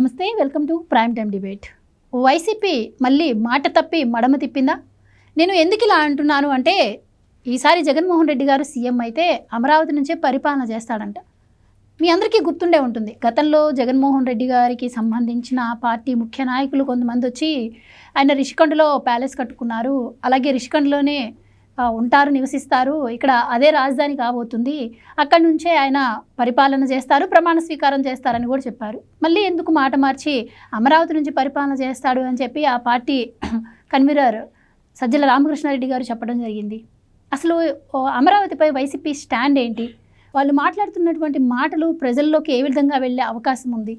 నమస్తే, welcome to prime time debate. YCP మళ్ళీ మాట తప్పి మడమ తిప్పిందా? నేను ఎందుకు ఇలా అంటున్నాను అంటే, ఈసారి జగన్మోహన్ రెడ్డి గారు సీఎం అయితే అమరావతి నుంచే పరిపాలన చేస్తాడంట. మీ అందరికీ గుర్తుండే ఉంటుంది, గతంలో జగన్మోహన్ రెడ్డి గారికి సంబంధించిన పార్టీ ముఖ్య నాయకులు కొంతమంది వచ్చి ఆయన రిషికొండలో ప్యాలెస్ కట్టుకున్నారు, అలాగే రిషికొండలోనే ఉంటారు, నివసిస్తారు, ఇక్కడ అదే రాజధాని కాబోతుంది, అక్కడి నుంచే ఆయన పరిపాలన చేస్తారు, ప్రమాణ స్వీకారం చేస్తారని కూడా చెప్పారు. మళ్ళీ ఎందుకు మాట మార్చి అమరావతి నుంచి పరిపాలన చేస్తాడు అని చెప్పి ఆ పార్టీ కన్వీనర్ సజ్జల రామకృష్ణారెడ్డి గారు చెప్పడం జరిగింది. అసలు అమరావతిపై వైసీపీ స్టాండ్ ఏంటి? వాళ్ళు మాట్లాడుతున్నటువంటి మాటలు ప్రజల్లోకి ఏ విధంగా వెళ్ళే అవకాశం ఉంది?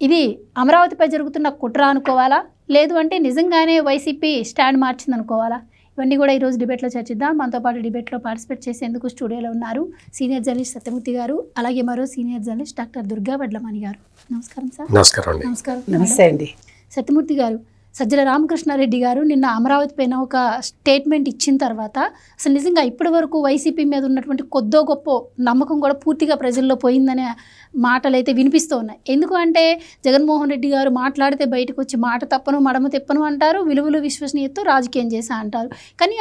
ఇది అమరావతిపై జరుగుతున్న కుట్ర అనుకోవాలా, లేదు అంటే నిజంగానే వైసీపీ స్టాండ్ మార్చింది అనుకోవాలా? ఇవన్నీ కూడా ఈరోజు డిబేట్లో చర్చిద్దాం. మనతో పాటు డిబేట్లో పార్టిసిపేట్ చేసేందుకు స్టూడియోలో ఉన్నారు సీనియర్ జర్నలిస్ట్ సత్యమూర్తి గారు, అలాగే మరో senior journalist doctor Durga Vadlamani గారు. నమస్కారం సార్. నమస్కారం. నమస్తే అండి. సత్యమూర్తి గారు, సజ్జల రామకృష్ణారెడ్డి గారు నిన్న అమరావతి పైన ఒక స్టేట్మెంట్ ఇచ్చిన తర్వాత అసలు నిజంగా ఇప్పటి వరకు వైసీపీ మీద ఉన్నటువంటి కొద్దో గొప్ప నమ్మకం కూడా పూర్తిగా ప్రజల్లో పోయిందనే మాటలు అయితే వినిపిస్తూ ఉన్నాయి. ఎందుకు అంటే జగన్మోహన్ రెడ్డి గారు మాట్లాడితే బయటకు వచ్చి మాట తప్పను మడమ తిప్పను అంటారు, విలువలు విశ్వసనీయతతో రాజకీయం చేశా అంటారు. కానీ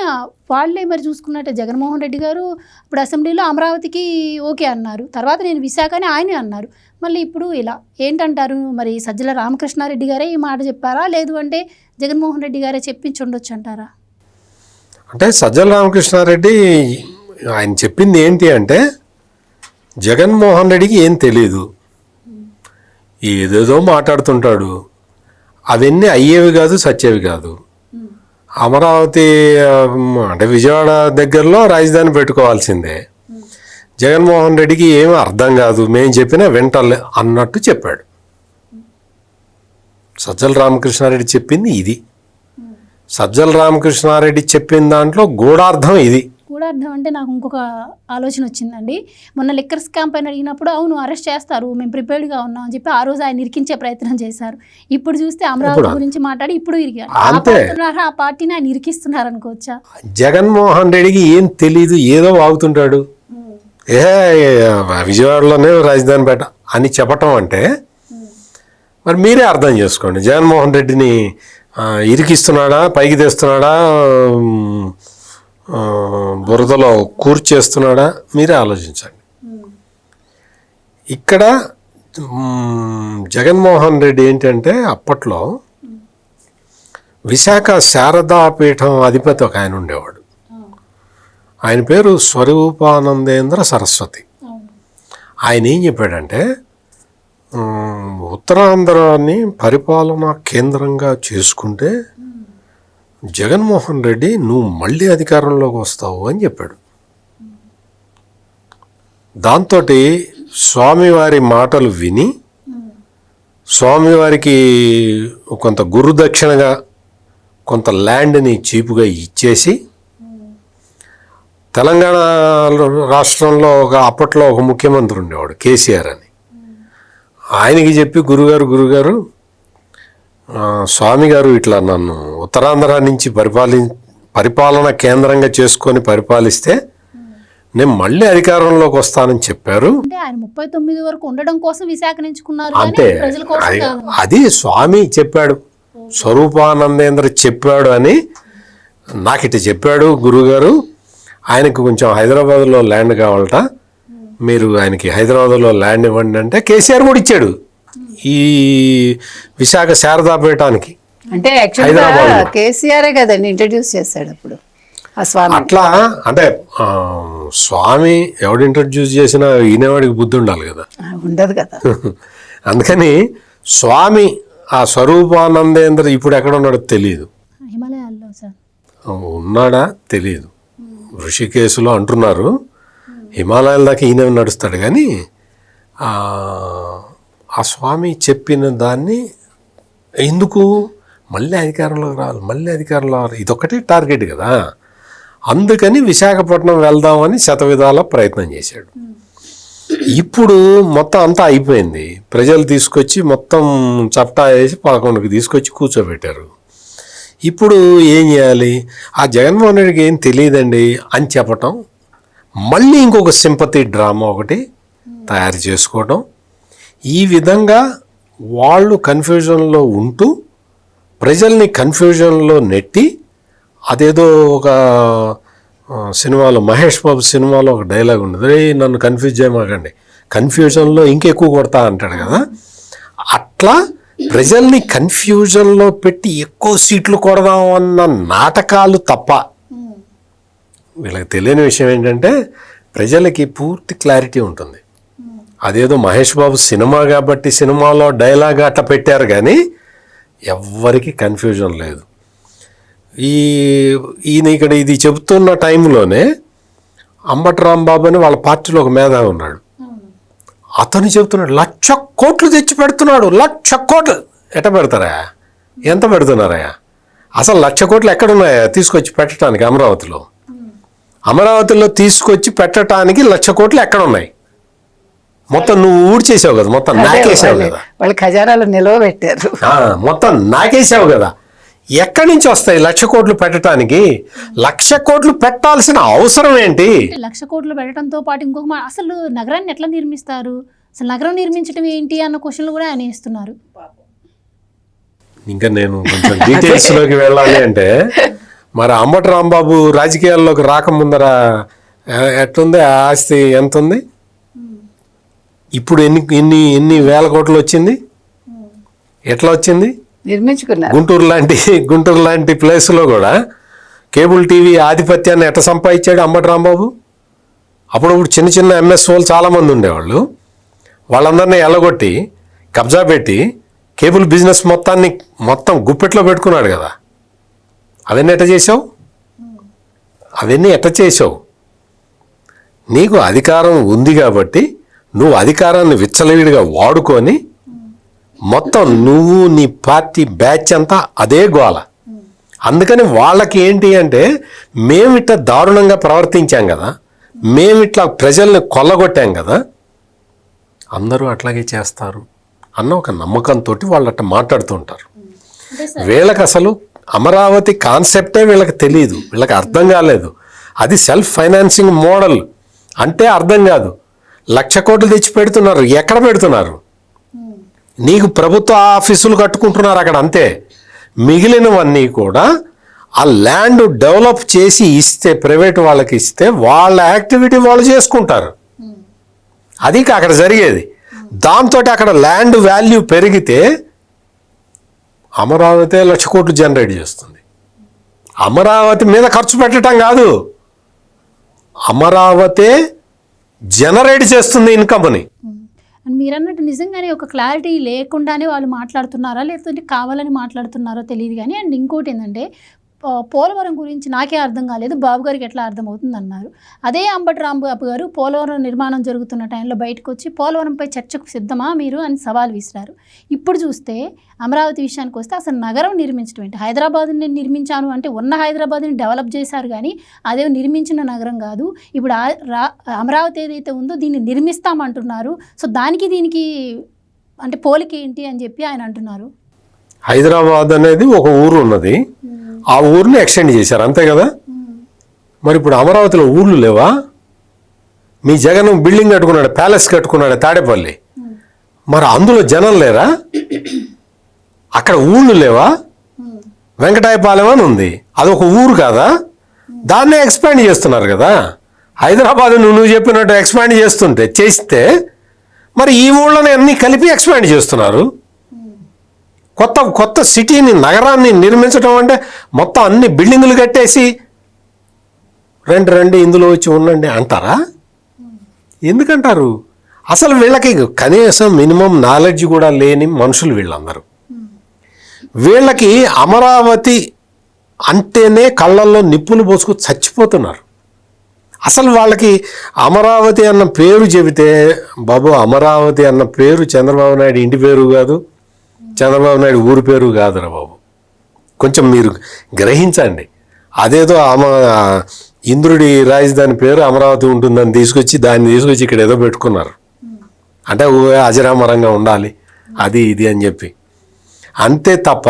వాళ్ళే మరి చూసుకున్నట్టే జగన్మోహన్ రెడ్డి గారు ఇప్పుడు అసెంబ్లీలో అమరావతికి ఓకే అన్నారు, తర్వాత నేను విశాఖని ఆయనే అన్నారు, మళ్ళీ ఇప్పుడు ఇలా ఏంటంటారు? మరి సజ్జల రామకృష్ణారెడ్డి గారే ఈ మాట చెప్పారా, లేదు అంటే జగన్మోహన్ రెడ్డి గారే చెప్పించి ఉండొచ్చు అంటారా? అంటే సజ్జల రామకృష్ణారెడ్డి ఆయన చెప్పింది ఏంటి అంటే, జగన్మోహన్ రెడ్డికి ఏం తెలీదు, ఏదేదో మాట్లాడుతుంటాడు, అవన్నీ అయ్యేవి కాదు, సచ్చేవి కాదు. అమరావతి అంటే విజయవాడ దగ్గరలో రాజధాని పెట్టుకోవాల్సిందే, జగన్మోహన్ రెడ్డికి ఏమీ అర్థం కాదు, మేము చెప్పినా వింటలే అన్నట్టు చెప్పాడు. సజ్జల రామకృష్ణారెడ్డి చెప్పింది ఇది. సజ్జల రామకృష్ణారెడ్డి చెప్పిన దాంట్లో గూఢార్థం ఇది. గూఢార్థం అంటే నాకు ఇంకొక ఆలోచన వచ్చిందండి. మొన్న లిక్కర్ స్కామ్ పైన అడిగినప్పుడు అవును అరెస్ట్ చేస్తారు, మేము ప్రిపేర్డ్గా ఉన్నాం అని చెప్పి ఆ రోజు ఆయన ఇరికించే ప్రయత్నం చేశారు. ఇప్పుడు చూస్తే అమరావతి గురించి మాట్లాడి ఇప్పుడు ఆ పార్టీని ఆయన ఇరికిస్తున్నారు అనుకోవచ్చా? జగన్మోహన్ రెడ్డికి ఏం తెలీదు, ఏదో వాగుతుంటాడు, విజయవాడలోనే రాజధాని పెట్ట అని చెప్పటం అంటే మరి మీరే అర్థం చేసుకోండి. జగన్మోహన్ రెడ్డిని ఇరికిస్తున్నాడా, పైకి తెస్తున్నాడా, బురదలో కూర్చేస్తున్నాడా, మీరే ఆలోచించండి. ఇక్కడ జగన్మోహన్ రెడ్డి ఏంటంటే అప్పట్లో విశాఖ శారదాపీఠం అధిపతి ఒక ఆయన ఉండేవాడు, ఆయన పేరు స్వరూపానందేంద్ర సరస్వతి. ఆయన ఏం చెప్పాడంటే, ఉత్తరాంధ్రాన్ని పరిపాలనా కేంద్రంగా చేసుకుంటే జగన్మోహన్ రెడ్డి నువ్వు మళ్ళీ అధికారంలోకి వస్తావు అని చెప్పాడు. దాంతో స్వామివారి మాటలు విని స్వామివారికి కొంత గురుదక్షిణగా కొంత ల్యాండ్ని చీపుగా ఇచ్చేసి, తెలంగాణ రాష్ట్రంలో అప్పట్లో ఒక ముఖ్యమంత్రి ఉండేవాడు కేసీఆర్ అని, ఆయనకి చెప్పి గురుగారు స్వామి గారు ఇట్లా నన్ను ఉత్తరాంధ్ర నుంచి పరిపాలన కేంద్రంగా చేసుకొని పరిపాలిస్తే నేను మళ్ళీ అధికారంలోకి వస్తానని చెప్పారు. ఆయన 39 వరకు ఉండడం కోసం విశాఖ ఎంచుకున్నారు. అంతే, అది స్వామి చెప్పాడు, స్వరూపానందేంద్ర చెప్పాడు అని నాకు ఇట్లా చెప్పాడు గురుగారు. ఆయనకు కొంచెం హైదరాబాద్లో ల్యాండ్ కావాలట, మీరు ఆయనకి హైదరాబాద్లో ల్యాండ్ ఇవ్వండి అంటే కేసీఆర్ కూడా ఇచ్చాడు ఈ విశాఖ శారదాపీఠానికి. అంటే కేసీఆర్ కదండి ఇంట్రడ్యూస్ చేశాడు అప్పుడు ఆ స్వామి. అట్లా అంటే స్వామి ఎవడు ఇంట్రడ్యూస్ చేసినా ఈయనవాడికి బుద్ధి ఉండాలి కదా, ఉండదు కదా. అందుకని స్వామి ఆ స్వరూపానందేంద్ర ఇప్పుడు ఎక్కడ ఉన్నాడో తెలియదు, హిమాలయాల్లో సార్ ఉన్నాడా తెలియదు, ఋషికేశులో అంటున్నారు, హిమాలయాల దాకా ఈయన నడుస్తాడు. కానీ ఆ స్వామి చెప్పిన దాన్ని ఎందుకు మళ్ళీ అధికారంలోకి రావాలి, ఇదొక్కటే టార్గెట్ కదా. అందుకని విశాఖపట్నం వెళ్దామని శతవిధాల ప్రయత్నం చేశాడు. ఇప్పుడు మొత్తం అంతా అయిపోయింది, ప్రజలు తీసుకొచ్చి మొత్తం చప్టా వేసి 11కి తీసుకొచ్చి కూర్చోబెట్టారు. ఇప్పుడు ఏం చేయాలి? ఆ జగన్మోహన్ రెడ్డికి ఏం తెలియదండి అని చెప్పటం, మళ్ళీ ఇంకొక సింపతి డ్రామా ఒకటి తయారు చేసుకోవటం, ఈ విధంగా వాళ్ళు కన్ఫ్యూజన్లో ఉంటూ ప్రజల్ని కన్ఫ్యూజన్లో నెట్టి అదేదో ఒక సినిమాలో మహేష్ బాబు సినిమాలో ఒక డైలాగ్ ఉండదు, రే నన్ను కన్ఫ్యూజ్ చేయమాకండి, కన్ఫ్యూజన్లో ఇంకెక్కువ కొడతా అంటాడు కదా. అట్లా ప్రజల్ని కన్ఫ్యూజన్లో పెట్టి ఎక్కువ సీట్లు కొడదాం అన్న నాటకాలు తప్ప వీళ్ళకి తెలియని విషయం ఏంటంటే ప్రజలకి పూర్తి క్లారిటీ ఉంటుంది. అదేదో మహేష్ బాబు సినిమా కాబట్టి సినిమాలో డైలాగ్ అట్లా పెట్టారు కానీ ఎవ్వరికి కన్ఫ్యూజన్ లేదు. ఈయన ఇక్కడ ఇది చెబుతున్న టైంలోనే అంబటి రాంబాబు అని వాళ్ళ పార్టీలో ఒక మేధావి ఉన్నాడు. అతను చెబుతున్నాడు 1,00,000 కోట్లు తెచ్చి పెడుతున్నాడు. 1,00,000 కోట్లు ఎట్ట పెడతారా, ఎంత పెడుతున్నారా? అసలు 1,00,000 కోట్లు ఎక్కడున్నాయా తీసుకొచ్చి పెట్టడానికి? అమరావతిలో తీసుకొచ్చి పెట్టడానికి 1,00,000 కోట్లు ఎక్కడున్నాయి? మొత్తం నువ్వు ఊడ్చేసావు కదా, మొత్తం నాకేసావు కదా, వాళ్ళు ఖజానాలు నిల్వ పెట్టారు, మొత్తం నాకేసావు కదా. ఎక్కడి నుంచి వస్తాయి 1,00,000 కోట్లు పెట్టడానికి? 1,00,000 కోట్లు పెట్టాల్సిన అవసరం ఏంటి? 1,00,000 కోట్లు పెట్టడంతో పాటు ఇంకొక అసలు నగరాన్ని ఎట్లా నిర్మిస్తారు, అసలు నగరం నిర్మించడం ఏంటి అన్న క్వశ్చన్లు కూడా ఆయన ఇస్తున్నారు. ఇంకా నేను కొంచెం డీటెయిల్స్లోకి వెళ్ళాలి అంటే మరి అంబటి రాంబాబు రాజకీయాల్లోకి రాకముందర ఎట్లుంది ఆస్తి, ఎంత ఉంది? ఇప్పుడు ఎన్ని వేల కోట్లు వచ్చింది? ఎట్లా వచ్చింది? నిర్మించుకున్నారు. గుంటూరు లాంటి ప్లేస్లో కూడా కేబుల్ టీవీ ఆధిపత్యాన్ని ఎట్లా సంపాదించాడు అంబటి రాంబాబు? అప్పుడు చిన్న చిన్న ఎంఎస్ఓలు చాలామంది ఉండేవాళ్ళు, వాళ్ళందరినీ ఎల్లగొట్టి కబ్జా పెట్టి కేబుల్ బిజినెస్ మొత్తం గుప్పెట్లో పెట్టుకున్నాడు కదా. అవన్నీ ఎట్ట చేసావు? నీకు అధికారం ఉంది కాబట్టి నువ్వు అధికారాన్ని విచ్చలవిడిగా వాడుకొని మొత్తం నువ్వు నీ పార్టీ బ్యాచ్ అంతా అదే గోల. అందుకని వాళ్ళకి ఏంటి అంటే మేమిట్లా దారుణంగా ప్రవర్తించాం కదా, మేమిట్లా ప్రజల్ని కొల్లగొట్టాం కదా, అందరూ అట్లాగే చేస్తారు అన్న ఒక నమ్మకంతో వాళ్ళు అట్లా మాట్లాడుతుంటారు. వీళ్ళకి అసలు అమరావతి కాన్సెప్టే వీళ్ళకి తెలియదు, వీళ్ళకి అర్థం కాలేదు. అది సెల్ఫ్ ఫైనాన్సింగ్ మోడల్ అంటే అర్థం కాదు. 1,00,000 కోట్లు తెచ్చి పెడుతున్నారు, ఎక్కడ పెడుతున్నారు? నీకు ప్రభుత్వ ఆఫీసులు కట్టుకుంటున్నారు అక్కడ, అంతే. మిగిలినవన్నీ కూడా ఆ ల్యాండ్ డెవలప్ చేసి ఇస్తే, ప్రైవేట్ వాళ్ళకి ఇస్తే వాళ్ళ యాక్టివిటీ వాళ్ళు చేసుకుంటారు. అది అక్కడ జరిగేది. దాంతో అక్కడ ల్యాండ్ వాల్యూ పెరిగితే అమరావతి 1,00,000 కోట్లు జనరేట్ చేస్తుంది. అమరావతి మీద ఖర్చు పెట్టడం కాదు, అమరావతి జనరేట్ చేస్తుంది ఇన్కమ్ని. మీరు అన్నట్టు నిజంగానే ఒక క్లారిటీ లేకుండానే వాళ్ళు మాట్లాడుతున్నారా లేకపోతే కావాలని మాట్లాడుతున్నారో తెలియదు కానీ. అండ్ ఇంకోటి ఏంటంటే పోలవరం గురించి నాకే అర్థం కాలేదు, బాబు గారికి ఎట్లా అర్థమవుతుంది అన్నారు. అదే అంబటి రాంబాబు గారు పోలవరం నిర్మాణం జరుగుతున్న టైంలో బయటకు వచ్చి పోలవరంపై చర్చకు సిద్ధమా మీరు అని సవాల్ విసిరారు. ఇప్పుడు చూస్తే అమరావతి విషయానికి వస్తే అసలు నగరం నిర్మించడం ఏంటి? హైదరాబాద్ని నేను నిర్మించాను అంటే ఉన్న హైదరాబాద్ని డెవలప్ చేశారు కానీ అదే నిర్మించిన నగరం కాదు. ఇప్పుడు అమరావతి ఏదైతే ఉందో దీన్ని నిర్మిస్తామంటున్నారు. సో దీనికి అంటే పోలిక ఏంటి అని చెప్పి ఆయన అంటున్నారు. హైదరాబాద్ అనేది ఒక ఊరు ఉన్నది, ఆ ఊరిని ఎక్స్టెండ్ చేశారు, అంతే కదా. మరి ఇప్పుడు అమరావతిలో ఊళ్ళు లేవా? మీ జగన్ బిల్డింగ్ కట్టుకున్నాడు, ప్యాలెస్ కట్టుకున్నాడు తాడేపల్లి, మరి అందులో జనం లేరా? అక్కడ ఊళ్ళు లేవా? వెంకటాయపాలెం అని ఉంది, అదొక ఊరు కాదా? దాన్నే ఎక్స్పాండ్ చేస్తున్నారు కదా. హైదరాబాద్ నువ్వు చెప్పినట్టు ఎక్స్పాండ్ చేస్తే మరి ఈ ఊళ్ళని అన్నీ కలిపి ఎక్స్పాండ్ చేస్తున్నారు. కొత్త సిటీని, నగరాన్ని నిర్మించడం అంటే మొత్తం అన్ని బిల్డింగులు కట్టేసి రండి ఇందులో వచ్చి ఉండండి అంటారా? ఎందుకంటారు? అసలు వీళ్ళకి కనీసం మినిమం నాలెడ్జ్ కూడా లేని మనుషులు వీళ్ళందరూ. వీళ్ళకి అమరావతి అంటేనే కళ్ళల్లో నిప్పులు పోసుకు చచ్చిపోతున్నారు. అసలు వాళ్ళకి అమరావతి అన్న పేరు చెబితే, బాబు అమరావతి అన్న పేరు చంద్రబాబు నాయుడు ఇంటి పేరు కాదు, చంద్రబాబు నాయుడు ఊరి పేరు కాదురా బాబు. కొంచెం మీరు గ్రహించండి. అదేదో ఇంద్రుడి రాజధాని పేరు అమరావతి ఉంటుందని దాన్ని తీసుకొచ్చి ఇక్కడ ఏదో పెట్టుకున్నారు. అంటే అజరామరంగా ఉండాలి అది ఇది అని చెప్పి, అంతే తప్ప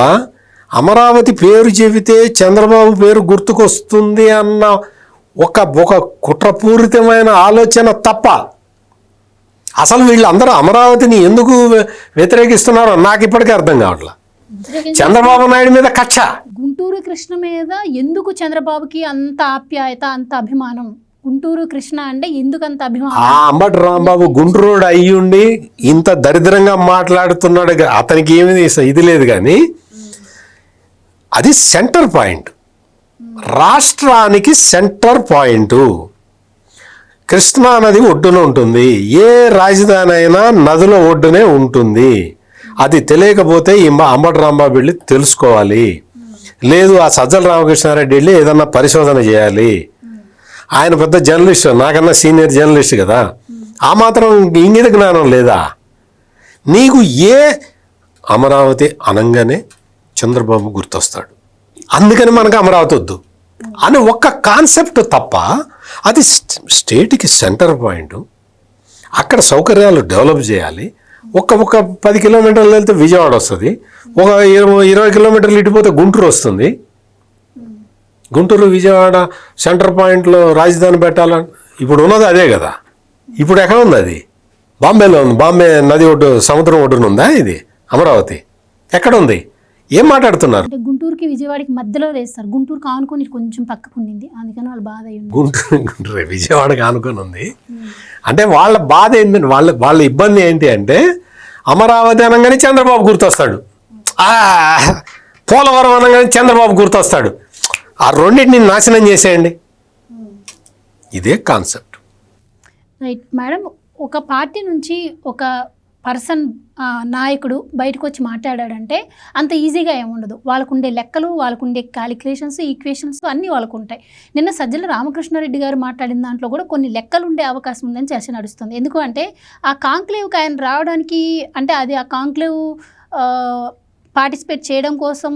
అమరావతి పేరు చెబితే చంద్రబాబు పేరు గుర్తుకొస్తుంది అన్న ఒక కుట్రపూరితమైన ఆలోచన తప్ప అసలు వీళ్ళందరూ అమరావతిని ఎందుకు వ్యతిరేకిస్తున్నారో నాకు ఇప్పటికీ అర్థం కావట్లా. చంద్రబాబు నాయుడు మీద కక్ష. గుంటూరు కృష్ణ మీద ఎందుకు చంద్రబాబుకి అంత ఆప్యాయత, అంత అభిమానం? గుంటూరు కృష్ణ అంటే ఎందుకు అంత అభిమానం? ఆ అంబటి రాంబాబు గుంటూరుడు అయ్యుండి ఇంత దరిద్రంగా మాట్లాడుతున్నాడు. అతనికి ఏమి ఇది లేదు, కానీ అది సెంటర్ పాయింట్, రాష్ట్రానికి సెంటర్ పాయింట్. కృష్ణా నది ఒడ్డున ఉంటుంది. ఏ రాజధాని అయినా నదిలో ఒడ్డునే ఉంటుంది. అది తెలియకపోతే ఈ అంబటి రాంబాబు వెళ్ళి తెలుసుకోవాలి. లేదు ఆ సజ్జల రామకృష్ణారెడ్డి వెళ్ళి ఏదన్నా పరిశోధన చేయాలి. ఆయన పెద్ద జర్నలిస్ట్, నాకన్నా సీనియర్ జర్నలిస్ట్ కదా. ఆ మాత్రం ఇంగిత జ్ఞానం లేదా నీకు? ఏ అమరావతి అనగానే చంద్రబాబు గుర్తొస్తాడు, అందుకని మనకు అమరావతి వద్దు అని ఒక్క కాన్సెప్ట్ తప్ప, అది స్టేట్కి సెంటర్ పాయింట్. అక్కడ సౌకర్యాలు డెవలప్ చేయాలి. ఒక 10 కిలోమీటర్లు వెళ్తే విజయవాడ వస్తుంది, ఒక 20 కిలోమీటర్లు ఇటుపోతే గుంటూరు వస్తుంది. గుంటూరు విజయవాడ సెంటర్ పాయింట్లో రాజధాని పెట్టాలని ఇప్పుడు ఉన్నది అదే కదా. ఇప్పుడు ఎక్కడ ఉంది అది? బాంబేలో ఉంది. బాంబే నది ఒడ్డు, సముద్రం ఒడ్డున ఉందా ఇది అమరావతి? ఎక్కడ ఉంది? ఏం మాట్లాడుతున్నారు? అంటే గుంటూరుకి విజయవాడకి మధ్యలో వేస్తారు. గుంటూరుకి ఆనుకొని కొంచెం పక్కకు ఉండింది, అందుకని వాళ్ళు బాధ అయ్యింది. గుంటూరు విజయవాడకి ఆనుకొని ఉంది అంటే వాళ్ళ బాధ ఏంటంటే, వాళ్ళ ఇబ్బంది ఏంటి అంటే అమరావతి అనగానే చంద్రబాబు గుర్తొస్తాడు, పోలవరం అనగానే చంద్రబాబు గుర్తొస్తాడు. ఆ రెండింటిని నాశనం చేసేయండి. ఇదే కాన్సెప్ట్. రైట్ మేడం, ఒక పార్టీ నుంచి ఒక పర్సన్ నాయకుడు బయటకు వచ్చి మాట్లాడాడంటే అంత ఈజీగా ఏముండదు. వాళ్ళకుండే లెక్కలు, వాళ్ళకుండే క్యాలిక్యులేషన్స్, ఈక్వేషన్స్ అన్నీ వాళ్ళకు ఉంటాయి. నిన్న సజ్జల రామకృష్ణారెడ్డి గారు మాట్లాడిన దాంట్లో కూడా కొన్ని లెక్కలు ఉండే అవకాశం ఉందని చర్చ నడుస్తుంది. ఎందుకు అంటే ఆ కాంక్లేవ్కి ఆయన రావడానికి, అంటే అది ఆ కాంక్లేవ్ పార్టిసిపేట్ చేయడం కోసం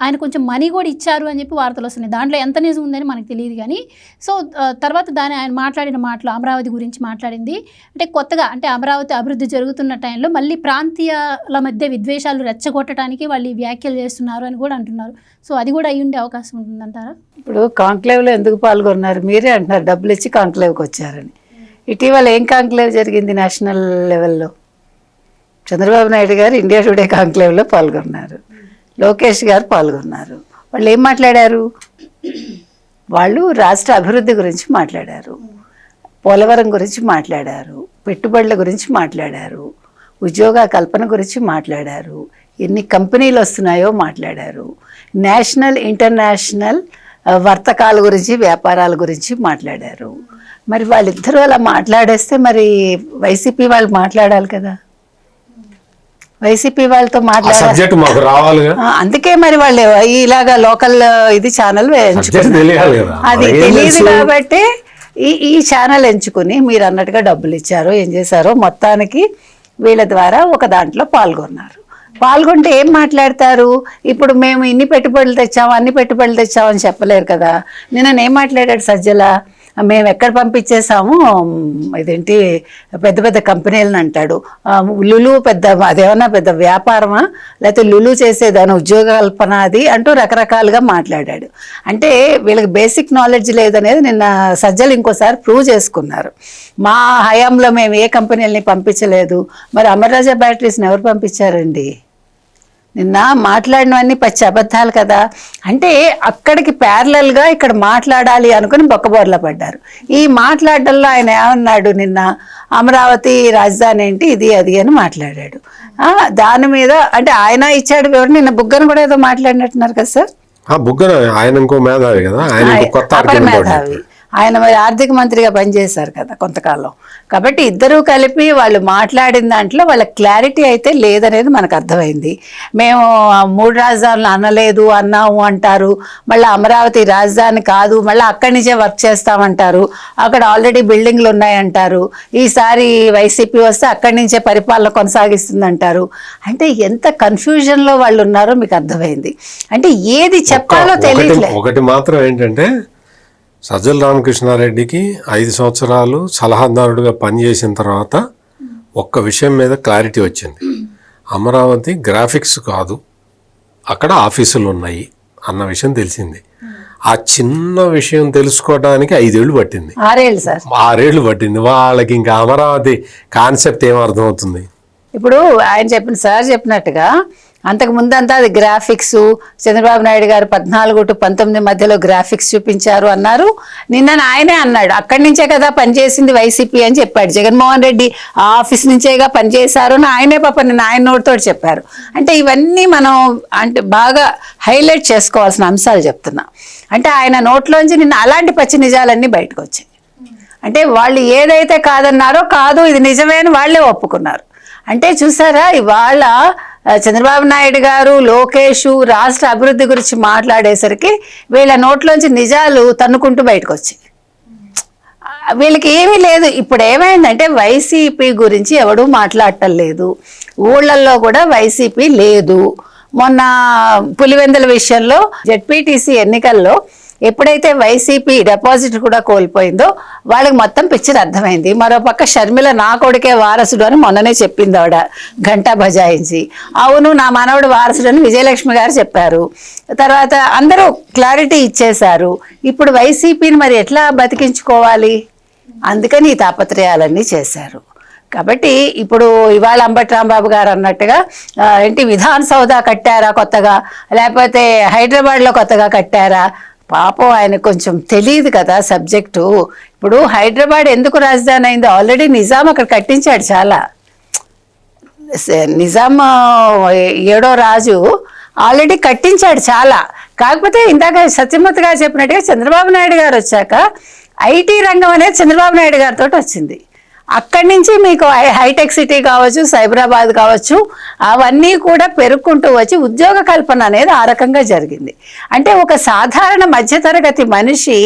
ఆయన కొంచెం మనీ కూడా ఇచ్చారు అని చెప్పి వార్తలు వస్తున్నాయి. దాంట్లో ఎంత నిజం ఉందని మనకు తెలియదు, కానీ సో తర్వాత ఆయన మాట్లాడిన మాటలు, అమరావతి గురించి మాట్లాడింది అంటే కొత్తగా, అంటే అమరావతి అభివృద్ధి జరుగుతున్న టైంలో మళ్ళీ ప్రాంతీయాల మధ్య విద్వేషాలు రెచ్చగొట్టడానికి వాళ్ళు వ్యాఖ్యలు చేస్తున్నారు అని కూడా అంటున్నారు. సో అది కూడా అయ్యి ఉండే అవకాశం ఉంటుందంటారా? ఇప్పుడు కాంక్లేవ్లో ఎందుకు పాల్గొన్నారు? మీరే అంటున్నారు డబ్బులు ఇచ్చి కాంక్లేవ్కి వచ్చారని. ఇటీవల ఏం కాంక్లేవ్ జరిగింది నేషనల్ లెవెల్లో? చంద్రబాబు నాయుడు గారు ఇండియా టుడే కాంక్లేవ్లో పాల్గొన్నారు, లోకేష్ గారు పాల్గొన్నారు. వాళ్ళు ఏం మాట్లాడారు? వాళ్ళు రాష్ట్ర అభివృద్ధి గురించి మాట్లాడారు, పోలవరం గురించి మాట్లాడారు, పెట్టుబడుల గురించి మాట్లాడారు, ఉద్యోగ కల్పన గురించి మాట్లాడారు, ఎన్ని కంపెనీలు వస్తున్నాయో మాట్లాడారు, నేషనల్ ఇంటర్నేషనల్ వర్తకాల గురించి, వ్యాపారాల గురించి మాట్లాడారు. మరి వాళ్ళిద్దరూ అలా మాట్లాడేస్తే మరి వైసీపీ వాళ్ళు మాట్లాడాలి కదా. వైసీపీ వాళ్ళతో మాట్లాడాలి, అందుకే మరి వాళ్ళు ఇలాగా లోకల్ ఇది ఛానల్ అది తెలియదు కాబట్టి ఈ ఛానల్ ఎంచుకుని మీరు అన్నట్టుగా డబ్బులు ఇచ్చారో ఏం చేశారో మొత్తానికి వీళ్ళ ద్వారా ఒక దాంట్లో పాల్గొన్నారు. పాల్గొంటే ఏం మాట్లాడతారు? ఇప్పుడు మేము ఇన్ని పెట్టుబడులు తెచ్చాము, అన్ని పెట్టుబడులు తెచ్చామని చెప్పలేరు కదా. నిన్న ఏం మాట్లాడాడు సజ్జల? మేము ఎక్కడ పంపించేసాము, ఇదేంటి పెద్ద పెద్ద కంపెనీలను అంటాడు. లులు పెద్ద, అదేమన్నా పెద్ద వ్యాపారమా, లేకపోతే లులు చేసేదాని ఉద్యోగ కల్పన అది అంటూ రకరకాలుగా మాట్లాడాడు. అంటే వీళ్ళకి బేసిక్ నాలెడ్జ్ లేదనేది నిన్న సజ్జలు ఇంకోసారి ప్రూవ్ చేసుకున్నారు. మా హయాంలో మేము ఏ కంపెనీలని పంపించలేదు. మరి అమర్రాజా బ్యాటరీస్ని ఎవరు పంపించారండి? నిన్న మాట్లాడినవన్నీ పచ్చి అబద్ధాలు కదా. అంటే అక్కడికి ప్యారలల్గా ఇక్కడ మాట్లాడాలి అనుకుని బొక్కబోర్ల పడ్డారు. ఈ మాట్లాడడంలో ఆయన ఏమన్నాడు? నిన్న అమరావతి రాజధాని ఏంటి, ఇది అది అని మాట్లాడాడు. దాని మీద అంటే ఆయన ఇచ్చాడు వివరణ. నిన్న బుగ్గన కూడా ఏదో మాట్లాడినట్టున్నారు కదా సార్. బుగ్గన ఆయన ఇంకో మేధావి కదా, అపర మేధావి. ఆయన మరి ఆర్థిక మంత్రిగా పనిచేశారు కదా కొంతకాలం. కాబట్టి ఇద్దరూ కలిపి వాళ్ళు మాట్లాడిన దాంట్లో వాళ్ళ క్లారిటీ అయితే లేదనేది మనకు అర్థమైంది. మేము 3 రాజధానులు అనలేదు, అన్నాము అంటారు. మళ్ళీ అమరావతి రాజధాని కాదు, మళ్ళీ అక్కడి నుంచే వర్క్ చేస్తామంటారు. అక్కడ ఆల్రెడీ బిల్డింగ్లు ఉన్నాయంటారు. ఈసారి వైసీపీ వస్తే అక్కడి నుంచే పరిపాలన కొనసాగిస్తుందంటారు. అంటే ఎంత కన్ఫ్యూజన్లో వాళ్ళు ఉన్నారో మీకు అర్థమైంది. అంటే ఏది చెప్పాలో తెలియట్లేదు. ఒకటి మాత్రం ఏంటంటే, సజ్జల రామకృష్ణారెడ్డికి 5 సంవత్సరాలు సలహాదారుడిగా పనిచేసిన తర్వాత ఒక్క విషయం మీద క్లారిటీ వచ్చింది. అమరావతి గ్రాఫిక్స్ కాదు, అక్కడ ఆఫీసులు ఉన్నాయి అన్న విషయం తెలిసింది. ఆ చిన్న విషయం తెలుసుకోవడానికి 5 ఏళ్ళు పట్టింది, 6 ఏళ్ళు సార్, 6 ఏళ్ళు పట్టింది. వాళ్ళకి ఇంకా అమరావతి కాన్సెప్ట్ ఏం అర్థమవుతుంది? ఇప్పుడు ఆయన సార్ చెప్పినట్టుగా అంతకు ముందంతా అది గ్రాఫిక్స్, చంద్రబాబు నాయుడు గారు 14 to 19 మధ్యలో గ్రాఫిక్స్ చూపించారు అన్నారు. నిన్న ఆయనే అన్నాడు అక్కడి నుంచే కదా పనిచేసింది వైసీపీ అని చెప్పాడు. జగన్మోహన్ రెడ్డి ఆ ఆఫీస్ నుంచేగా పనిచేశారు అని ఆయనే పాప నిన్న ఆయన నోటితో చెప్పారు. అంటే ఇవన్నీ మనం అంటే బాగా హైలైట్ చేసుకోవాల్సిన అంశాలు చెప్తున్నా. అంటే ఆయన నోట్లోంచి నిన్న అలాంటి పచ్చి నిజాలన్నీ బయటకు వచ్చాయి. అంటే వాళ్ళు ఏదైతే కాదన్నారో కాదు ఇది నిజమే అని వాళ్ళే ఒప్పుకున్నారు. అంటే చూసారా, ఇవాళ చంద్రబాబు నాయుడు గారు, లోకేష్ రాష్ట్ర అభివృద్ధి గురించి మాట్లాడేసరికి వీళ్ళ నోట్లోంచి నిజాలు తన్నుకుంటూ బయటకు వచ్చాయి. వీళ్ళకి ఏమీ లేదు. ఇప్పుడు ఏమైందంటే వైసీపీ గురించి ఎవడూ మాట్లాడటం లేదు, ఊళ్ళల్లో కూడా వైసీపీ లేదు. మొన్న పులివెందుల విషయంలో జెడ్పీటీసీ ఎన్నికల్లో ఎప్పుడైతే వైసీపీ డిపాజిట్ కూడా కోల్పోయిందో వాళ్ళకి మొత్తం పిక్చర్ అర్థమైంది. మరోపక్క షర్మిల నా కొడుకే వారసుడు అని మొన్ననే చెప్పింది ఆవిడ గంటా బజాయించి. అవును నా మనవడు వారసుడు అని విజయలక్ష్మి గారు చెప్పారు. తర్వాత అందరూ క్లారిటీ ఇచ్చేశారు. ఇప్పుడు వైసీపీని మరి ఎట్లా బతికించుకోవాలి, అందుకని ఈ తాపత్రయాలన్నీ చేశారు. కాబట్టి ఇప్పుడు ఇవాళ అంబటి రాంబాబు గారు అన్నట్టుగా ఏంటి విధాన్ సౌదా కట్టారా కొత్తగా, లేకపోతే హైదరాబాద్లో కొత్తగా కట్టారా? పాపం ఆయన కొంచెం తెలియదు కదా సబ్జెక్టు. ఇప్పుడు హైదరాబాద్ ఎందుకు రాజధాని అయింది, ఆల్రెడీ నిజాం అక్కడ కట్టించాడు చాలా. నిజాం 7వ రాజు ఆల్రెడీ కట్టించాడు చాలా. కాకపోతే ఇందాక సత్యమూర్తి గారు చెప్పినట్టుగా చంద్రబాబు నాయుడు గారు వచ్చాక ఐటీ రంగం అనేది చంద్రబాబు నాయుడు గారితో వచ్చింది. అక్కడి నుంచి మీకు హైటెక్ సిటీ కావచ్చు, సైబరాబాద్ కావచ్చు, అవన్నీ కూడా పెరుక్కుంటూ వచ్చి ఉద్యోగ కల్పన అనేది ఆ రకంగా జరిగింది. అంటే ఒక సాధారణ మధ్యతరగతి మనిషి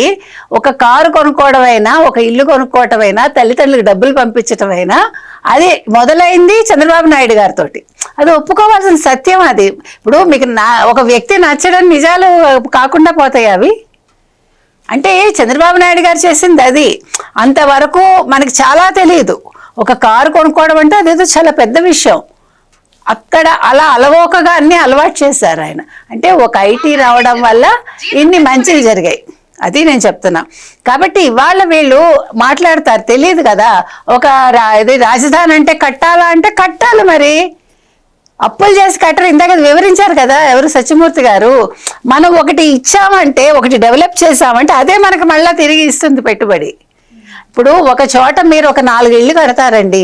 ఒక కారు కొనుక్కోవడమైనా, ఒక ఇల్లు కొనుక్కోవటమైనా, తల్లిదండ్రులకు డబ్బులు పంపించటమైనా అది మొదలైంది చంద్రబాబు నాయుడు గారితో. అది ఒప్పుకోవాల్సిన సత్యం అది. ఇప్పుడు మీకు ఒక వ్యక్తి నచ్చడం నిజాలు కాకుండా పోతాయి అవి. అంటే చంద్రబాబు నాయుడు గారు చేసింది అది. అంతవరకు మనకి చాలా తెలియదు. ఒక కారు కొనుక్కోవడం అంటే అదేదో చాలా పెద్ద విషయం. అక్కడ అలా అలవోకగా అన్ని అలవాటు చేశారు ఆయన. అంటే ఒక ఐటీ రావడం వల్ల ఇన్ని మంచివి జరిగాయి, అది నేను చెప్తున్నా. కాబట్టి ఇవాళ వీళ్ళు మాట్లాడతారు, తెలియదు కదా. ఒక ఇది రాజధాని అంటే కట్టాలా అంటే కట్టాలి, మరి అప్పులు చేసి కట్టరు. ఇందాక వివరించారు కదా ఎవరు, సత్యమూర్తి గారు. మనం ఒకటి ఇచ్చామంటే, ఒకటి డెవలప్ చేసామంటే అదే మనకు మళ్ళీ తిరిగి ఇస్తుంది పెట్టుబడి. ఇప్పుడు ఒక చోట మీరు ఒక 4 ఇళ్ళు కడతారండి,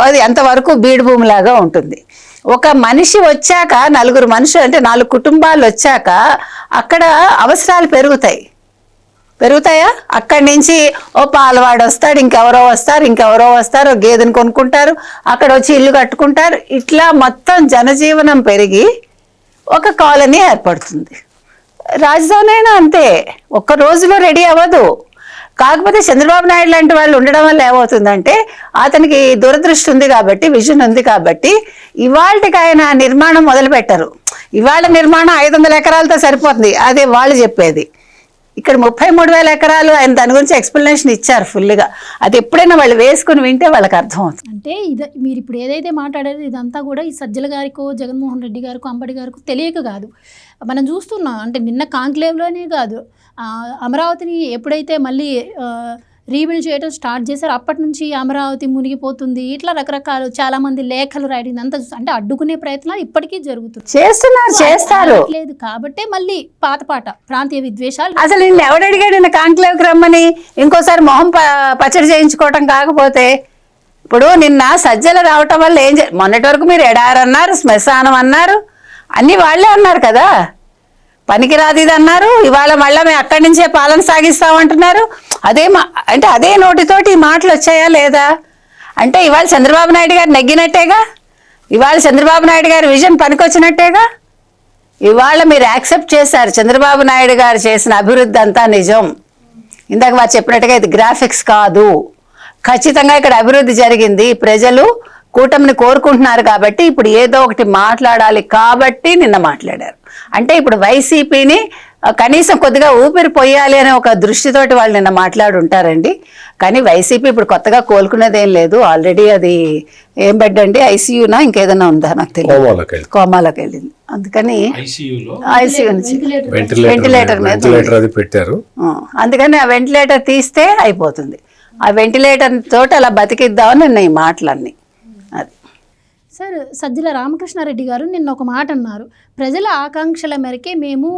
అది అంతవరకు బీడు భూమిలాగా ఉంటుంది. ఒక మనిషి వచ్చాక, 4 మనుషులు అంటే 4 కుటుంబాలు వచ్చాక అక్కడ అవసరాలు పెరుగుతాయా? అక్కడి నుంచి ఓ పాలవాడు వస్తాడు, ఇంకెవరో వస్తారు, గేదెను కొనుక్కుంటారు, అక్కడ వచ్చి ఇల్లు కట్టుకుంటారు. ఇట్లా మొత్తం జనజీవనం పెరిగి ఒక కాలనీ ఏర్పడుతుంది. రాజధాని అయినా అంతే, ఒక్క రోజులో రెడీ అవ్వదు. కాకపోతే చంద్రబాబు నాయుడు లాంటి వాళ్ళు ఉండడం వల్ల ఏమవుతుందంటే అతనికి దూరదృష్టి ఉంది కాబట్టి, విజన్ ఉంది కాబట్టి ఇవాళకి ఆయన నిర్మాణం మొదలు పెట్టరు. ఇవాళ నిర్మాణం 500 ఎకరాలతో సరిపోతుంది, అదే వాళ్ళు చెప్పేది. ఇక్కడ 33,000 ఎకరాలు ఆయన దాని గురించి ఎక్స్ప్లెనేషన్ ఇచ్చారు ఫుల్గా. అది ఎప్పుడైనా వాళ్ళు వేసుకుని వింటే వాళ్ళకి అర్థమవుతుంది. అంటే మీరు ఇప్పుడు ఏదైతే మాట్లాడారో ఇదంతా కూడా ఈ సజ్జల గారికో, జగన్మోహన్ రెడ్డి గారికో, అంబటి గారికో తెలియక కాదు. మనం చూస్తున్నాం. అంటే నిన్న కాంక్లేవ్లోనే కాదు, అమరావతిని ఎప్పుడైతే మళ్ళీ రీబిల్డ్ చేయడం స్టార్ట్ చేశారు అప్పటి నుంచి అమరావతి మునిగిపోతుంది, ఇట్లా రకరకాలు చాలామంది లేఖలు రాయడం, అంతా అంటే అడ్డుకునే ప్రయత్నాలు ఇప్పటికీ జరుగుతుంది, చేస్తారు. లేదు కాబట్టి మళ్ళీ పాత ప్రాంతీయ విద్వేషాలు. అసలు నిన్ను ఎవడడిగాడు నిన్న కాంక్లేవ్కి రమ్మని? ఇంకోసారి మొహం పచ్చడి చేయించుకోవటం కాకపోతే. ఇప్పుడు నిన్న సజ్జలు రావటం వల్ల మొన్నటి వరకు మీరు ఎడారి అన్నారు, శ్మశానం అన్నారు, అన్నీ వాళ్ళే అన్నారు కదా, పనికిరాదు ఇది అన్నారు. ఇవాళ మళ్ళీ మేము అక్కడి నుంచే పాలన సాగిస్తామంటున్నారు. అంటే అదే నోటితోటి ఈ మాటలు వచ్చాయా లేదా? అంటే ఇవాళ చంద్రబాబు నాయుడు గారు నెగ్గినట్టేగా, ఇవాళ చంద్రబాబు నాయుడు గారి విజన్ పనికొచ్చినట్టేగా. ఇవాళ మీరు యాక్సెప్ట్ చేశారు చంద్రబాబు నాయుడు గారు చేసిన అభివృద్ధి అంతా నిజం. ఇందాక వారు చెప్పినట్టుగా ఇది గ్రాఫిక్స్ కాదు, ఖచ్చితంగా ఇక్కడ అభివృద్ధి జరిగింది. ప్రజలు కూటమిని కోరుకుంటున్నారు కాబట్టి ఇప్పుడు ఏదో ఒకటి మాట్లాడాలి కాబట్టి నిన్న మాట్లాడారు. అంటే ఇప్పుడు వైసీపీని కనీసం కొద్దిగా ఊపిరి పోయాలి అనే ఒక దృష్టితోటి వాళ్ళు నిన్న మాట్లాడుంటారండి. కానీ వైసీపీ ఇప్పుడు కొత్తగా కోలుకునేది ఏం లేదు. ఆల్రెడీ అది ఏం బెడ్ అండి, ఐసీయూనా ఇంకేదైనా ఉందా నాకు తెలియదు, కోమాలోకి వెళ్ళింది. అందుకని ఐసీయూ నుంచి వెంటిలేటర్ మీద అది పెట్టారు. అందుకని ఆ వెంటిలేటర్ తీస్తే అయిపోతుంది. ఆ వెంటిలేటర్ తోటి అలా బతికిద్దామని నిన్న ఈ మాటలన్నీ. అది సార్, సజ్జల రామకృష్ణారెడ్డి గారు నిన్న ఒక మాట అన్నారు. ప్రజల ఆకాంక్షల మేరకే మేము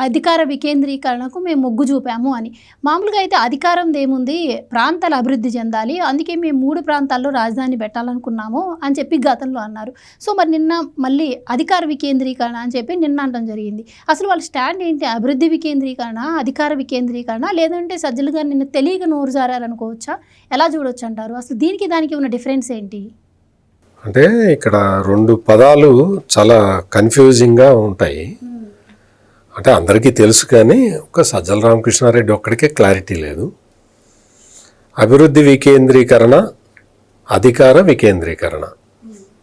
అధికార వికేంద్రీకరణకు మేము మొగ్గు చూపాము అని. మామూలుగా అయితే అధికారం ఏముంది, ప్రాంతాలు అభివృద్ధి చెందాలి, అందుకే మేము 3 ప్రాంతాల్లో రాజధాని పెట్టాలనుకున్నాము అని చెప్పి గతంలో అన్నారు. సో మరి నిన్న మళ్ళీ అధికార వికేంద్రీకరణ అని చెప్పి నిన్న అనడం జరిగింది. అసలు వాళ్ళ స్టాండ్ ఏంటి? అభివృద్ధి వికేంద్రీకరణ, అధికార వికేంద్రీకరణ, లేదంటే సజ్జలు గారు నిన్న తెలియక నోరు జారారనుకోవచ్చా? ఎలా చూడొచ్చు అంటారు? అసలు దీనికి దానికి ఉన్న డిఫరెన్స్ ఏంటి? అంటే ఇక్కడ 2 పదాలు చాలా కన్ఫ్యూజింగ్గా ఉంటాయి. అంటే అందరికీ తెలుసు, కానీ ఒక సజ్జల రామకృష్ణారెడ్డి ఒక్కడికే క్లారిటీ లేదు. అభివృద్ధి వికేంద్రీకరణ, అధికార వికేంద్రీకరణ.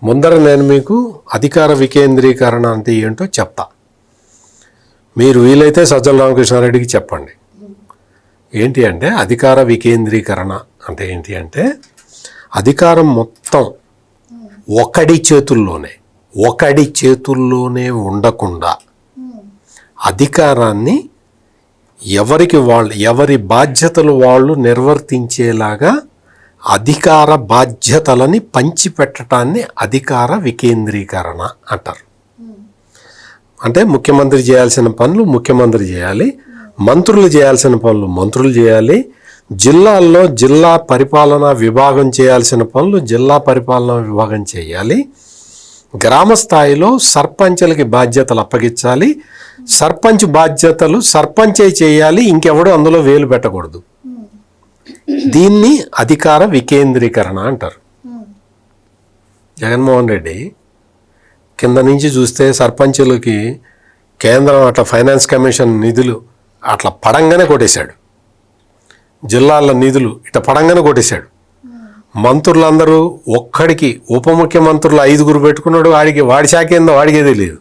ముందర నేను మీకు అధికార వికేంద్రీకరణ అంటే ఏంటో చెప్తా. మీరు వీలైతే సజ్జల రామకృష్ణారెడ్డికి చెప్పండి. ఏంటి అంటే అధికార వికేంద్రీకరణ అంటే ఏంటి అంటే అధికారం మొత్తం ఒకడి చేతుల్లోనే ఉండకుండా అధికారాన్ని ఎవరి బాధ్యతలు వాళ్ళు నిర్వర్తించేలాగా అధికార బాధ్యతలని పంచిపెట్టడాన్ని అధికార వికేంద్రీకరణ అంటారు. అంటే ముఖ్యమంత్రి చేయాల్సిన పనులు ముఖ్యమంత్రి చేయాలి, మంత్రులు చేయాల్సిన పనులు మంత్రులు చేయాలి, జిల్లాల్లో జిల్లా పరిపాలనా విభాగం చేయాల్సిన పనులు జిల్లా పరిపాలనా విభాగం చేయాలి, గ్రామ స్థాయిలో సర్పంచులకి బాధ్యతలు అప్పగించాలి, సర్పంచ్ బాధ్యతలు సర్పంచే చేయాలి, ఇంకెవడో అందులో వేలు పెట్టకూడదు. దీన్ని అధికార వికేంద్రీకరణ అంటారు. జగన్మోహన్ రెడ్డి కింద నుంచి చూస్తే సర్పంచులకి కేంద్రం అట్లా ఫైనాన్స్ కమిషన్ నిధులు అట్లా పడంగానే కొట్టేశాడు, జిల్లాల నిధులు ఇట్లా పడంగానే కొట్టేశాడు. మంత్రులందరూ ఒక్కడికి ఉప ముఖ్యమంత్రులు 5 పెట్టుకున్నాడు, వాడి శాఖ ఏందో వాడికే తెలియదు.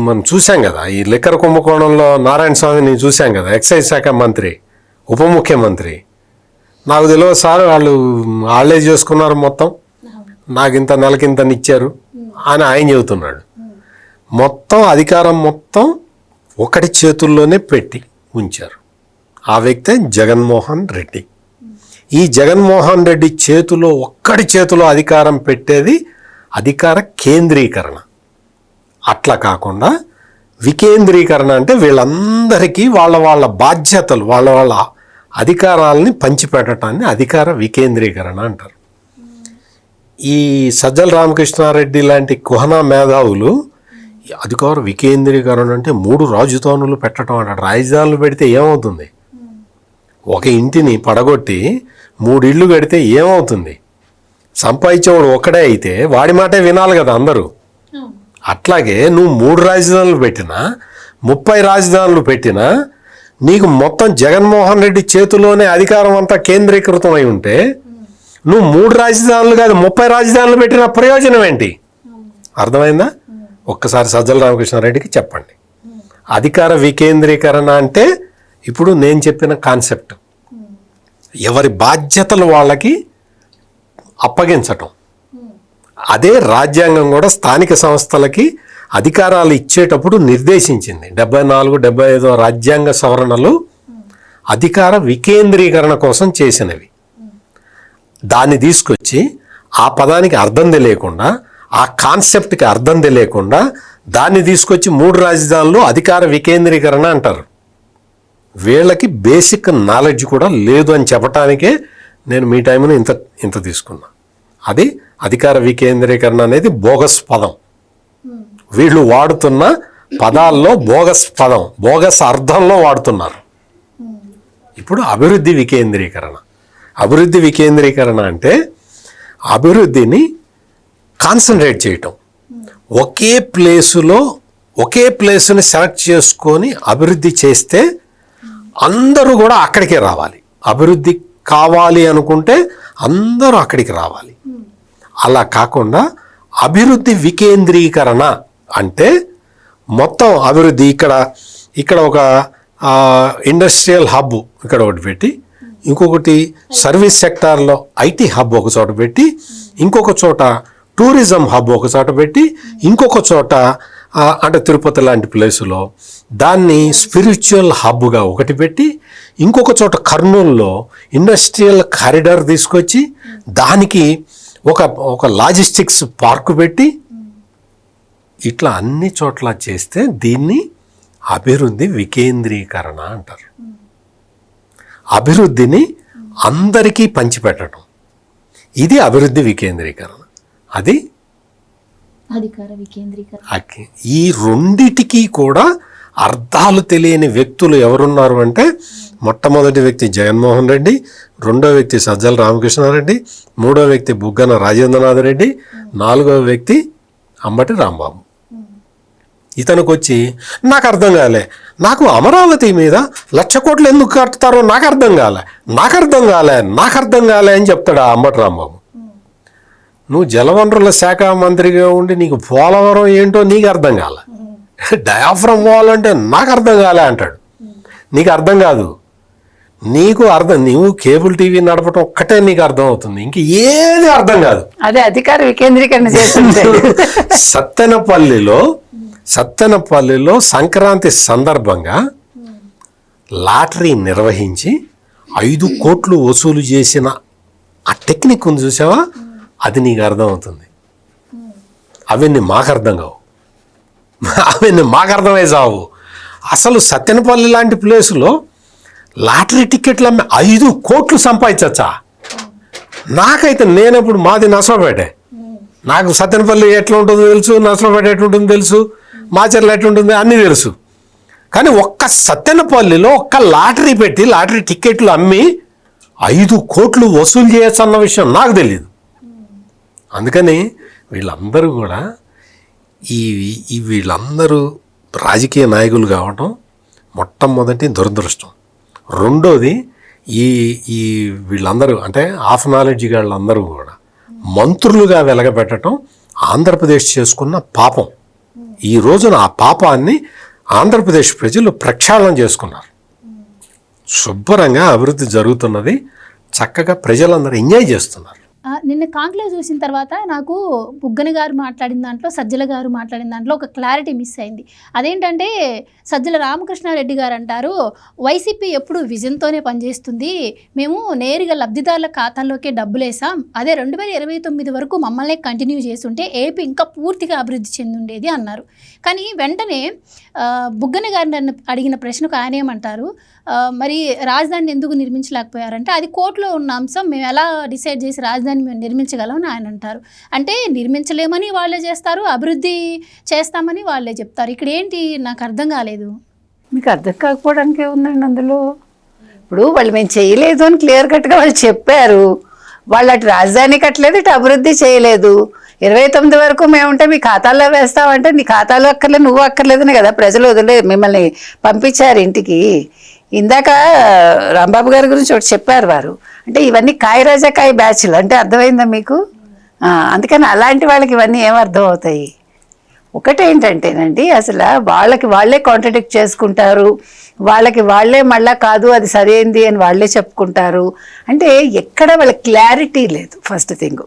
మనం చూసాం కదా ఈ లిక్కర్ కుంభకోణంలో నారాయణ స్వామిని చూసాం కదా, ఎక్సైజ్ శాఖ మంత్రి ఉప ముఖ్యమంత్రి. నాకు తెలియదు సార్, వాళ్ళే చేసుకున్నారు మొత్తం, నాకు ఇంత నెలకింత ఇచ్చారు అని ఆయన చెబుతున్నాడు. మొత్తం అధికారం మొత్తం ఒకటి చేతుల్లోనే పెట్టి ఉంచారు. ఆ వ్యక్తే జగన్మోహన్ రెడ్డి. ఈ జగన్మోహన్ రెడ్డి ఒక్కడి చేతిలో అధికారం పెట్టేది అధికార కేంద్రీకరణ. అట్లా కాకుండా వికేంద్రీకరణ అంటే వీళ్ళందరికీ వాళ్ళ బాధ్యతలు వాళ్ళ అధికారాలని పంచిపెట్టడాన్ని అధికార వికేంద్రీకరణ అంటారు. ఈ సజ్జల రామకృష్ణారెడ్డి లాంటి కుహనా మేధావులు అధికార వికేంద్రీకరణ అంటే 3 రాజధానులు పెట్టడం అంటారు. రాజధానులు పెడితే ఏమవుతుంది? ఒక ఇంటిని పడగొట్టి 3 ఇళ్ళు కడితే ఏమవుతుంది? సంపాదించేవాడు ఒక్కడే అయితే వాడి మాటే వినాలి కదా అందరూ. అట్లాగే నువ్వు 3 రాజధానులు పెట్టినా 30 రాజధానులు పెట్టినా నీకు మొత్తం జగన్మోహన్ రెడ్డి చేతిలోనే అధికారం అంతా కేంద్రీకృతం అయి ఉంటే నువ్వు 3 రాజధానులు కాదు 30 రాజధానులు పెట్టిన ప్రయోజనం ఏంటి? అర్థమైందా? ఒక్కసారి సజ్జల రామకృష్ణారెడ్డికి చెప్పండి. అధికార వికేంద్రీకరణ అంటే ఇప్పుడు నేను చెప్పిన కాన్సెప్ట్, ఎవరి బాధ్యతలు వాళ్ళకి అప్పగించటం. అదే రాజ్యాంగం కూడా స్థానిక సంస్థలకి అధికారాలు ఇచ్చేటప్పుడు నిర్దేశించింది. 74-75 రాజ్యాంగ సవరణలు అధికార వికేంద్రీకరణ కోసం చేసినవి. దాన్ని తీసుకొచ్చి ఆ పదానికి అర్థం తెలియకుండా, ఆ కాన్సెప్ట్కి అర్థం తెలియకుండా దాన్ని తీసుకొచ్చి 3 రాజధానులు అధికార వికేంద్రీకరణ అంటారు. వీళ్ళకి బేసిక్ నాలెడ్జ్ కూడా లేదు అని చెప్పటానికే నేను మీ టైంను ఇంత తీసుకున్నా. అది అధికార వికేంద్రీకరణ అనేది బోగస్ పదం. వీళ్ళు వాడుతున్న పదాల్లో బోగస్ పదం, బోగస్ అర్థంలో వాడుతున్నారు. ఇప్పుడు అభివృద్ధి వికేంద్రీకరణ. అభివృద్ధి వికేంద్రీకరణ అంటే అభివృద్ధిని కాన్సన్ట్రేట్ చేయటం. ఒకే ప్లేసుని సెలెక్ట్ చేసుకొని అభివృద్ధి చేస్తే అందరూ కూడా అక్కడికే రావాలి. అభివృద్ధి కావాలి అనుకుంటే అందరూ అక్కడికి రావాలి. అలా కాకుండా అభివృద్ధి వికేంద్రీకరణ అంటే మొత్తం అభివృద్ధి ఇక్కడ ఒక ఇండస్ట్రియల్ హబ్ ఇక్కడ ఒకటి పెట్టి, ఇంకొకటి సర్వీస్ సెక్టార్లో ఐటీ హబ్ ఒక చోట పెట్టి, ఇంకొక చోట టూరిజం హబ్ ఒక చోట పెట్టి, ఇంకొక చోట అంటే తిరుపతి లాంటి ప్లేసులో దాన్ని స్పిరిచువల్ హబ్గా ఒకటి పెట్టి, ఇంకొక చోట కర్నూలులో ఇండస్ట్రియల్ కారిడార్ తీసుకొచ్చి దానికి ఒక లాజిస్టిక్స్ పార్క్ పెట్టి, ఇట్లా అన్ని చోట్ల చేస్తే దీన్ని అభివృద్ధి వికేంద్రీకరణ అంటారు. అభివృద్ధిని అందరికీ పంచిపెట్టడం, ఇది అభివృద్ధి వికేంద్రీకరణ. అది అధికార వికేంద్రీకరణ. ఈ రెండిటికి కూడా అర్థాలు తెలియని వ్యక్తులు ఎవరున్నారు అంటే, మొట్టమొదటి వ్యక్తి జగన్మోహన్ రెడ్డి, రెండో వ్యక్తి సజ్జల రామకృష్ణారెడ్డి, మూడో వ్యక్తి బుగ్గన రాజేంద్రనాథ్ రెడ్డి, నాలుగో వ్యక్తి అంబటి రాంబాబు. ఇతనికి వచ్చి నాకు అర్థం కాలే, నాకు అమరావతి మీద 1,00,000 కోట్లు ఎందుకు కడతారో నాకు అర్థం కాలే అని చెప్తాడు ఆ అంబటి రాంబాబు. నువ్వు జలవనరుల శాఖ మంత్రిగా ఉండి నీకు పోలవరం ఏంటో నీకు అర్థం కాలే, డయాఫ్రమ్ వాల్ అంటే నాకు అర్థం కాలే అంటాడు. నీకు అర్థం కాదు, నీవు కేబుల్ టీవీ నడపటం ఒక్కటే నీకు అర్థం అవుతుంది, ఇంక ఏది అర్థం కాదు. అదే అధికార వికేంద్రీకరణ చేస్తుంటే. సత్తెనపల్లిలో సంక్రాంతి సందర్భంగా లాటరీ నిర్వహించి 5 కోట్లు వసూలు చేసిన ఆ టెక్నిక్ ఉంది చూసావా, అది నీకు అర్థం అవుతుంది. అవన్నీ మాకు అర్థం కావు, అవన్నీ మాకు అర్థమై చావు. అసలు సత్తెనపల్లి లాంటి ప్లేసులో లాటరీ టికెట్లు అమ్మి 5 కోట్లు సంపాదించచ్చా? నాకైతే నేనప్పుడు మాది నర్సరావుపేటే, నాకు సత్తెనపల్లి ఎట్లా ఉంటుందో తెలుసు, నర్సరావుపేట ఎట్లుంటుందో తెలుసు, మాచర్ల ఎట్లుంటుందో అన్నీ తెలుసు. కానీ ఒక్క సత్తెనపల్లిలో ఒక్క లాటరీ పెట్టి లాటరీ టికెట్లు అమ్మి 5 కోట్లు వసూలు చేయొచ్చు అన్న విషయం నాకు తెలియదు. అందుకని వీళ్ళందరూ కూడా వీళ్ళందరూ రాజకీయ నాయకులు కావటం మొట్టమొదటి దురదృష్టం. రెండోది ఈ వీళ్ళందరూ అంటే హాఫ్ నాలెడ్జ్ వాళ్ళందరూ కూడా మంత్రులుగా వెలగబెట్టడం ఆంధ్రప్రదేశ్ చేసుకున్న పాపం. ఈ రోజున ఆ పాపాన్ని ఆంధ్రప్రదేశ్ ప్రజలు ప్రక్షాళన చేసుకున్నారు. శుభ్రంగా అభివృద్ధి జరుగుతున్నది, చక్కగా ప్రజలందరూ ఎంజాయ్ చేస్తున్నారు. నిన్న కాంక్లేవ్ చూసిన తర్వాత నాకు బుగ్గన గారు మాట్లాడిన దాంట్లో, సజ్జల గారు మాట్లాడిన దాంట్లో ఒక క్లారిటీ మిస్ అయింది. అదేంటంటే సజ్జల రామకృష్ణారెడ్డి గారు అంటారు, వైసీపీ ఎప్పుడు విజన్తోనే పనిచేస్తుంది, మేము నేరుగా లబ్ధిదారుల ఖాతాల్లోకే డబ్బులు వేసాం, అదే 2029 వరకు మమ్మల్ని కంటిన్యూ చేస్తుంటే ఏపీ ఇంకా పూర్తిగా అభివృద్ధి చెందుండేది అన్నారు. కానీ వెంటనే బుగ్గన గారిని అడిగిన ప్రశ్నకు ఆయన ఏమంటారు, మరి రాజధానిని ఎందుకు నిర్మించలేకపోయారంటే అది కోర్టులో ఉన్న అంశం, మేము ఎలా డిసైడ్ చేసి రాజధాని మేము నిర్మించగలమని ఆయన అంటారు. అంటే నిర్మించలేమని వాళ్ళే చేస్తారు, అభివృద్ధి చేస్తామని వాళ్ళే చెప్తారు. ఇక్కడ ఏంటి నాకు అర్థం కాలేదు. మీకు అర్థం కాకపోవడానికి ఏముందండి అందులో? ఇప్పుడు వాళ్ళు మేము చేయలేదు అని క్లియర్ కట్గా వాళ్ళు చెప్పారు. వాళ్ళు అటు రాజధాని కట్టలేదు, ఇటు అభివృద్ధి చేయలేదు. 29 వరకు మేముంటే మీ ఖాతాల్లో వేస్తామంటే నీ ఖాతాలో అక్కర్లేదు, నువ్వు అక్కర్లేదని కదా ప్రజలు మిమ్మల్ని పంపించారు ఇంటికి. ఇందాక రాంబాబు గారి గురించి ఒకటి చెప్పారు వారు, అంటే ఇవన్నీ కాయ బ్యాచ్లు అంటే అర్థమైందా మీకు? అందుకని అలాంటి వాళ్ళకి ఇవన్నీ ఏమర్థం అవుతాయి? ఒకటేంటంటేనండి, అసలు వాళ్ళకి వాళ్ళే కాంట్రడిక్ట్ చేసుకుంటారు, వాళ్ళకి వాళ్ళే మళ్ళా కాదు అది సరైంది అని వాళ్ళే చెప్పుకుంటారు. అంటే ఎక్కడ వాళ్ళ క్లారిటీ లేదు. ఫస్ట్ థింగ్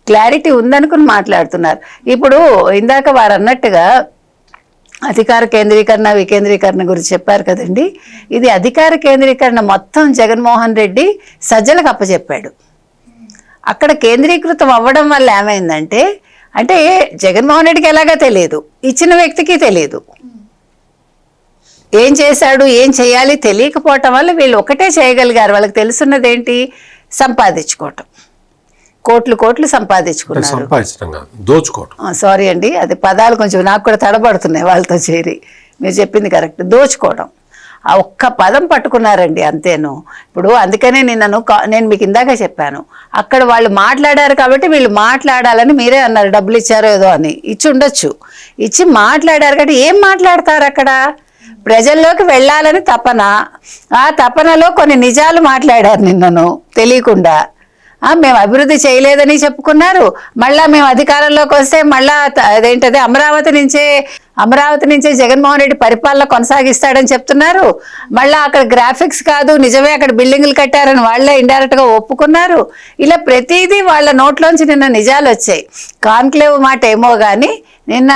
క్లారిటీ ఉందనుకుని మాట్లాడుతున్నారు. ఇప్పుడు ఇందాక వారు అన్నట్టుగా అధికార కేంద్రీకరణ వికేంద్రీకరణ గురించి చెప్పారు కదండి. ఇది అధికార కేంద్రీకరణ మొత్తం జగన్మోహన్ రెడ్డి సజ్జలకు అప్పచెప్పాడు. అక్కడ కేంద్రీకృతం అవ్వడం వల్ల ఏమైందంటే, అంటే జగన్మోహన్ రెడ్డికి ఎలాగా తెలియదు, ఇచ్చిన వ్యక్తికి తెలియదు, ఏం చేశాడు ఏం చేయాలి తెలియకపోవటం వల్ల వీళ్ళు ఒకటే చేయగలిగారు. వాళ్ళకి తెలుసున్నది ఏంటి? సంపాదించుకోవటం, కోట్లు సంపాదించుకున్నారు. సారీ అండి, అది పదాలు కొంచెం నాకు కూడా తడబడుతున్నాయి వాళ్ళతో చేరి. మీరు చెప్పింది కరెక్ట్, దోచుకోవడం. ఆ ఒక్క పదం పట్టుకున్నారండి అంతేను. ఇప్పుడు అందుకనే నేను మీకు ఇందాక చెప్పాను, అక్కడ వాళ్ళు మాట్లాడారు కాబట్టి వీళ్ళు మాట్లాడాలని మీరే అన్నారు, డబ్బులు ఇచ్చారో ఏదో అని. ఇచ్చి ఉండొచ్చు, ఇచ్చి మాట్లాడారు కాబట్టి ఏం మాట్లాడతారు అక్కడ? ప్రజల్లోకి వెళ్ళాలని తపన, ఆ తపనలో కొన్ని నిజాలు మాట్లాడారు నిన్నను తెలియకుండా. మేము అభివృద్ధి చేయలేదని చెప్పుకున్నారు, మళ్ళీ మేము అధికారంలోకి వస్తే మళ్ళా అదేంటది అమరావతి నుంచే అమరావతి నుంచే జగన్మోహన్ రెడ్డి పరిపాలన కొనసాగిస్తాడని చెప్తున్నారు. మళ్ళీ అక్కడ గ్రాఫిక్స్ కాదు, నిజమే అక్కడ బిల్డింగ్లు కట్టారని వాళ్ళే ఇండైరెక్ట్ గా ఒప్పుకున్నారు. ఇలా ప్రతిదీ వాళ్ళ నోట్లోంచి నిన్న నిజాలు వచ్చాయి. కాన్క్లేవ్ మాట ఏమో కానీ నిన్న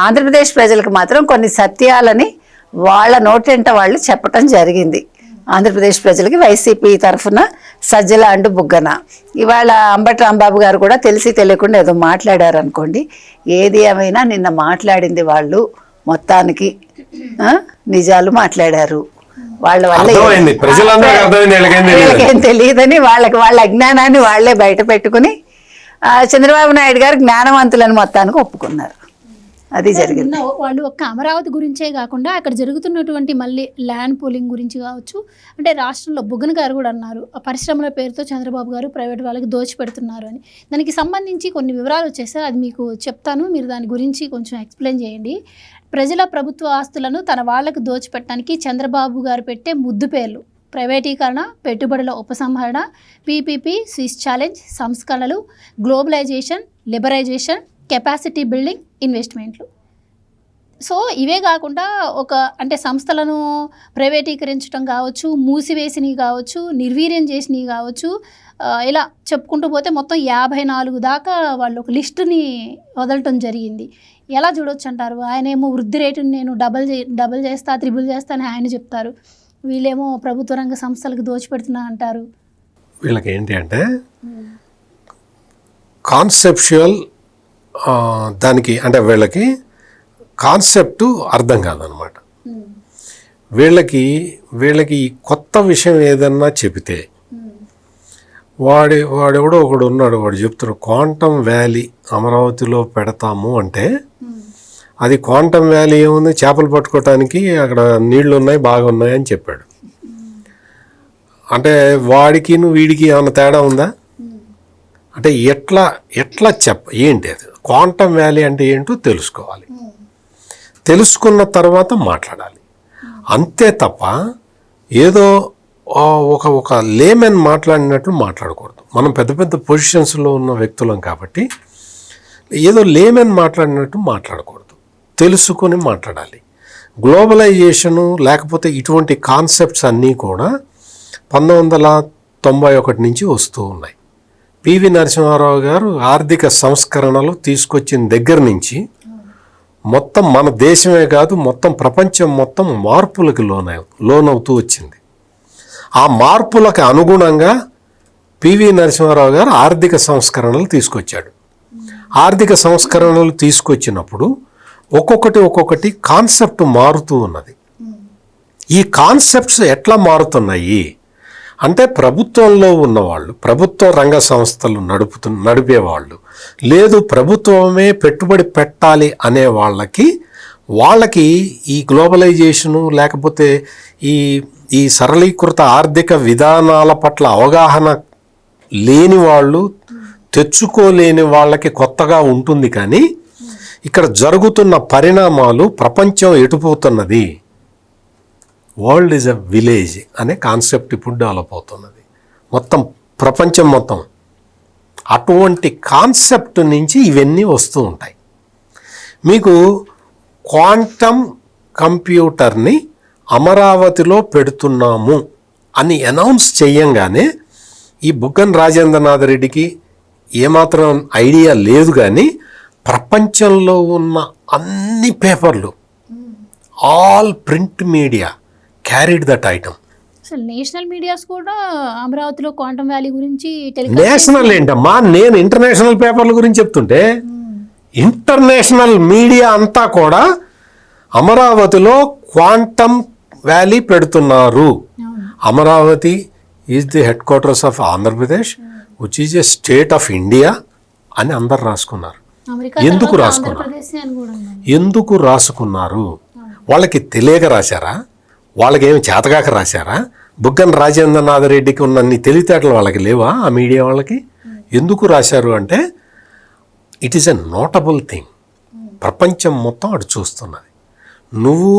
ఆంధ్రప్రదేశ్ ప్రజలకు మాత్రం కొన్ని సత్యాలని వాళ్ళ నోటెంట వాళ్ళు చెప్పటం జరిగింది. ఆంధ్రప్రదేశ్ ప్రజలకి వైసీపీ తరఫున సజ్జల అంటూ బుగ్గన. ఇవాళ అంబటి రాంబాబు గారు కూడా తెలిసి తెలియకుండా ఏదో మాట్లాడారు అనుకోండి. ఏది ఏమైనా నిన్న మాట్లాడింది వాళ్ళు మొత్తానికి నిజాలు మాట్లాడారు. వాళ్ళ వల్ల వీళ్ళకేం తెలియదని వాళ్ళ అజ్ఞానాన్ని వాళ్లే బయట పెట్టుకుని చంద్రబాబు నాయుడు గారు జ్ఞానవంతులను మొత్తానికి ఒప్పుకున్నారు. అది జరిగింది. వాళ్ళు ఒక్క అమరావతి గురించే కాకుండా అక్కడ జరుగుతున్నటువంటి మళ్ళీ ల్యాండ్ పూలింగ్ గురించి కావచ్చు, అంటే రాష్ట్రంలో బుగ్గన గారు కూడా అన్నారు ఆ పరిశ్రమల పేరుతో చంద్రబాబు గారు ప్రైవేట్ వాళ్ళకి దోచిపెడుతున్నారు అని. దానికి సంబంధించి కొన్ని వివరాలు వచ్చేసాయి, అది మీకు చెప్తాను, మీరు దాని గురించి కొంచెం ఎక్స్ప్లెయిన్ చేయండి. ప్రజల ప్రభుత్వ ఆస్తులను తన వాళ్లకు దోచిపెట్టడానికి చంద్రబాబు గారు పెట్టే ముద్దు పేర్లు ప్రైవేటీకరణ, పెట్టుబడుల ఉపసంహరణ, పీపీపీ, స్విస్ ఛాలెంజ్, సంస్కరణలు, గ్లోబలైజేషన్, లిబరైజేషన్, కెపాసిటీ బిల్డింగ్, ఇన్వెస్ట్మెంట్లు. సో ఇవే కాకుండా అంటే సంస్థలను ప్రైవేటీకరించడం కావచ్చు, మూసివేసినవి కావచ్చు, నిర్వీర్యం చేసినవి కావచ్చు, ఇలా చెప్పుకుంటూ పోతే మొత్తం 54 దాకా వాళ్ళు ఒక లిస్టుని వదలటం జరిగింది. ఎలా చూడొచ్చు అంటారు? ఆయనేమో వృద్ధి రేటుని నేను డబుల్ చేస్తా, త్రిబుల్ చేస్తా అని ఆయన చెప్తారు. వీళ్ళేమో ప్రభుత్వ రంగ సంస్థలకు దోచిపెడుతున్నా అంటారు. వీళ్ళకి ఏంటి అంటే కాన్సెప్చువల్ దానికి అంటే వీళ్ళకి కాన్సెప్టు అర్థం కాదనమాట. వీళ్ళకి కొత్త విషయం ఏదన్నా చెబితే వాడెవడో ఒకడు ఉన్నాడు, వాడు చెప్తున్నాడు క్వాంటమ్ వ్యాలీ అమరావతిలో పెడతాము అంటే అది క్వాంటమ్ వ్యాలీ ఏముంది, చేపలు పట్టుకోవటానికి అక్కడ నీళ్లు ఉన్నాయి, బాగా ఉన్నాయి అని చెప్పాడు. అంటే వాడికి వీడికి ఏమైనా తేడా ఉందా? అంటే ఎట్లా ఏంటి అది క్వాంటమ్ వ్యాలీ అంటే ఏంటో తెలుసుకోవాలి, తెలుసుకున్న మాట్లాడాలి. అంతే తప్ప ఏదో ఒక లేమెన్ మాట్లాడినట్లు మాట్లాడకూడదు. మనం పెద్ద పెద్ద పొజిషన్స్లో ఉన్న వ్యక్తులం కాబట్టి ఏదో లేమెన్ మాట్లాడినట్టు మాట్లాడకూడదు, తెలుసుకొని మాట్లాడాలి. గ్లోబలైజేషను లేకపోతే ఇటువంటి కాన్సెప్ట్స్ అన్నీ కూడా 1991 నుంచి వస్తూ ఉన్నాయి. పివి నరసింహారావు గారు ఆర్థిక సంస్కరణలు తీసుకొచ్చిన దగ్గర నుంచి మొత్తం మన దేశమే కాదు మొత్తం ప్రపంచం మొత్తం మార్పులకు లోనవుతూ వచ్చింది. ఆ మార్పులకు అనుగుణంగా పివి నరసింహారావు గారు ఆర్థిక సంస్కరణలు తీసుకొచ్చాడు. ఆర్థిక సంస్కరణలు తీసుకొచ్చినప్పుడు ఒక్కొక్కటి కాన్సెప్ట్ మారుతూ ఉన్నది. ఈ కాన్సెప్ట్స్ ఎట్లా మారుతున్నాయి అంటే ప్రభుత్వంలో ఉన్నవాళ్ళు, ప్రభుత్వ రంగ సంస్థలు నడిపేవాళ్ళు, లేదు ప్రభుత్వమే పెట్టుబడి పెట్టాలి అనే వాళ్ళకి ఈ గ్లోబలైజేషను లేకపోతే ఈ సరళీకృత ఆర్థిక విధానాల పట్ల అవగాహన లేని వాళ్ళు, తెచ్చుకోలేని వాళ్ళకి కొత్తగా ఉంటుంది. కానీ ఇక్కడ జరుగుతున్న పరిణామాలు, ప్రపంచం ఎటుపోతున్నది, వరల్డ్ ఈజ్ ఎ విలేజ్ అనే కాన్సెప్ట్ ఇప్పుడు డెవలప్ అవుతున్నది మొత్తం ప్రపంచం మొత్తం. అటువంటి కాన్సెప్ట్ నుంచి ఇవన్నీ వస్తూ ఉంటాయి. మీకు క్వాంటమ్ కంప్యూటర్ని అమరావతిలో పెడుతున్నాము అని అనౌన్స్ చేయంగానే ఈ బుగ్గన రాజేంద్రనాథ్ రెడ్డికి ఏమాత్రం ఐడియా లేదు. కానీ ప్రపంచంలో ఉన్న అన్ని పేపర్లు, all print media carried that item. అసలు నేషనల్ మీడియాస్ కూడా అమరావతిలో క్వాంటమ్ వ్యాలీ గురించి నేషనల్ ఏంటమ్మా, నేను ఇంటర్నేషనల్ పేపర్ల గురించి చెప్తుంటే ఇంటర్నేషనల్ మీడియా అంతా కూడా అమరావతిలో క్వాంటమ్ వ్యాలీ పెడుతున్నారు. Amaravati is the head quarters of Andhra Pradesh which is a state of India అని అందరు రాసుకున్నారు. ఎందుకు రాసుకున్నారు? వాళ్ళకి తెలియక రాశారా? వాళ్ళకేమి చేతగాక రాశారా? బుగ్గన రాజేంద్రనాథ్ రెడ్డికి ఉన్న అన్ని తెలివితేటలు వాళ్ళకి లేవా? ఆ మీడియా వాళ్ళకి ఎందుకు రాశారు అంటే it is a notable thing. ప్రపంచం మొత్తం అటు చూస్తున్నది. నువ్వు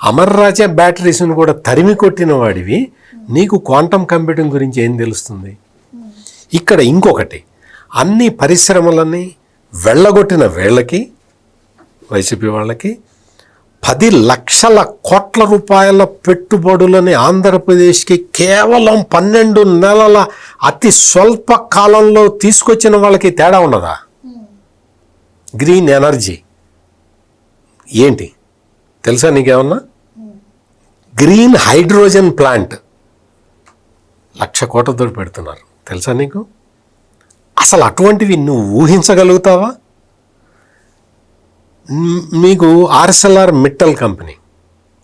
అమర్ రాజా బ్యాటరీస్ని కూడా తరిమి కొట్టిన వాడివి, నీకు క్వాంటమ్ కంప్యూటింగ్ గురించి ఏం తెలుస్తుంది? ఇక్కడ ఇంకొకటి, అన్ని పరిశ్రమలని వెళ్ళగొట్టిన వీళ్ళకి, వైసీపీ వాళ్ళకి 10 లక్షల కోట్ల రూపాయల పెట్టుబడులని ఆంధ్రప్రదేశ్కి కేవలం 12 నెలల అతి స్వల్ప కాలంలో తీసుకొచ్చిన వాళ్ళకి తేడా ఉండదా? గ్రీన్ ఎనర్జీ ఏంటి తెలుసా నీకేమన్నా? గ్రీన్ హైడ్రోజన్ ప్లాంట్ 1,00,000 కోట్లతో పెడుతున్నారు తెలుసా నీకు? అసలు అటువంటివి నువ్వు ఊహించగలుగుతావా? మీకు ఆర్ఎస్ఎల్ఆర్ మిట్టల్ కంపెనీ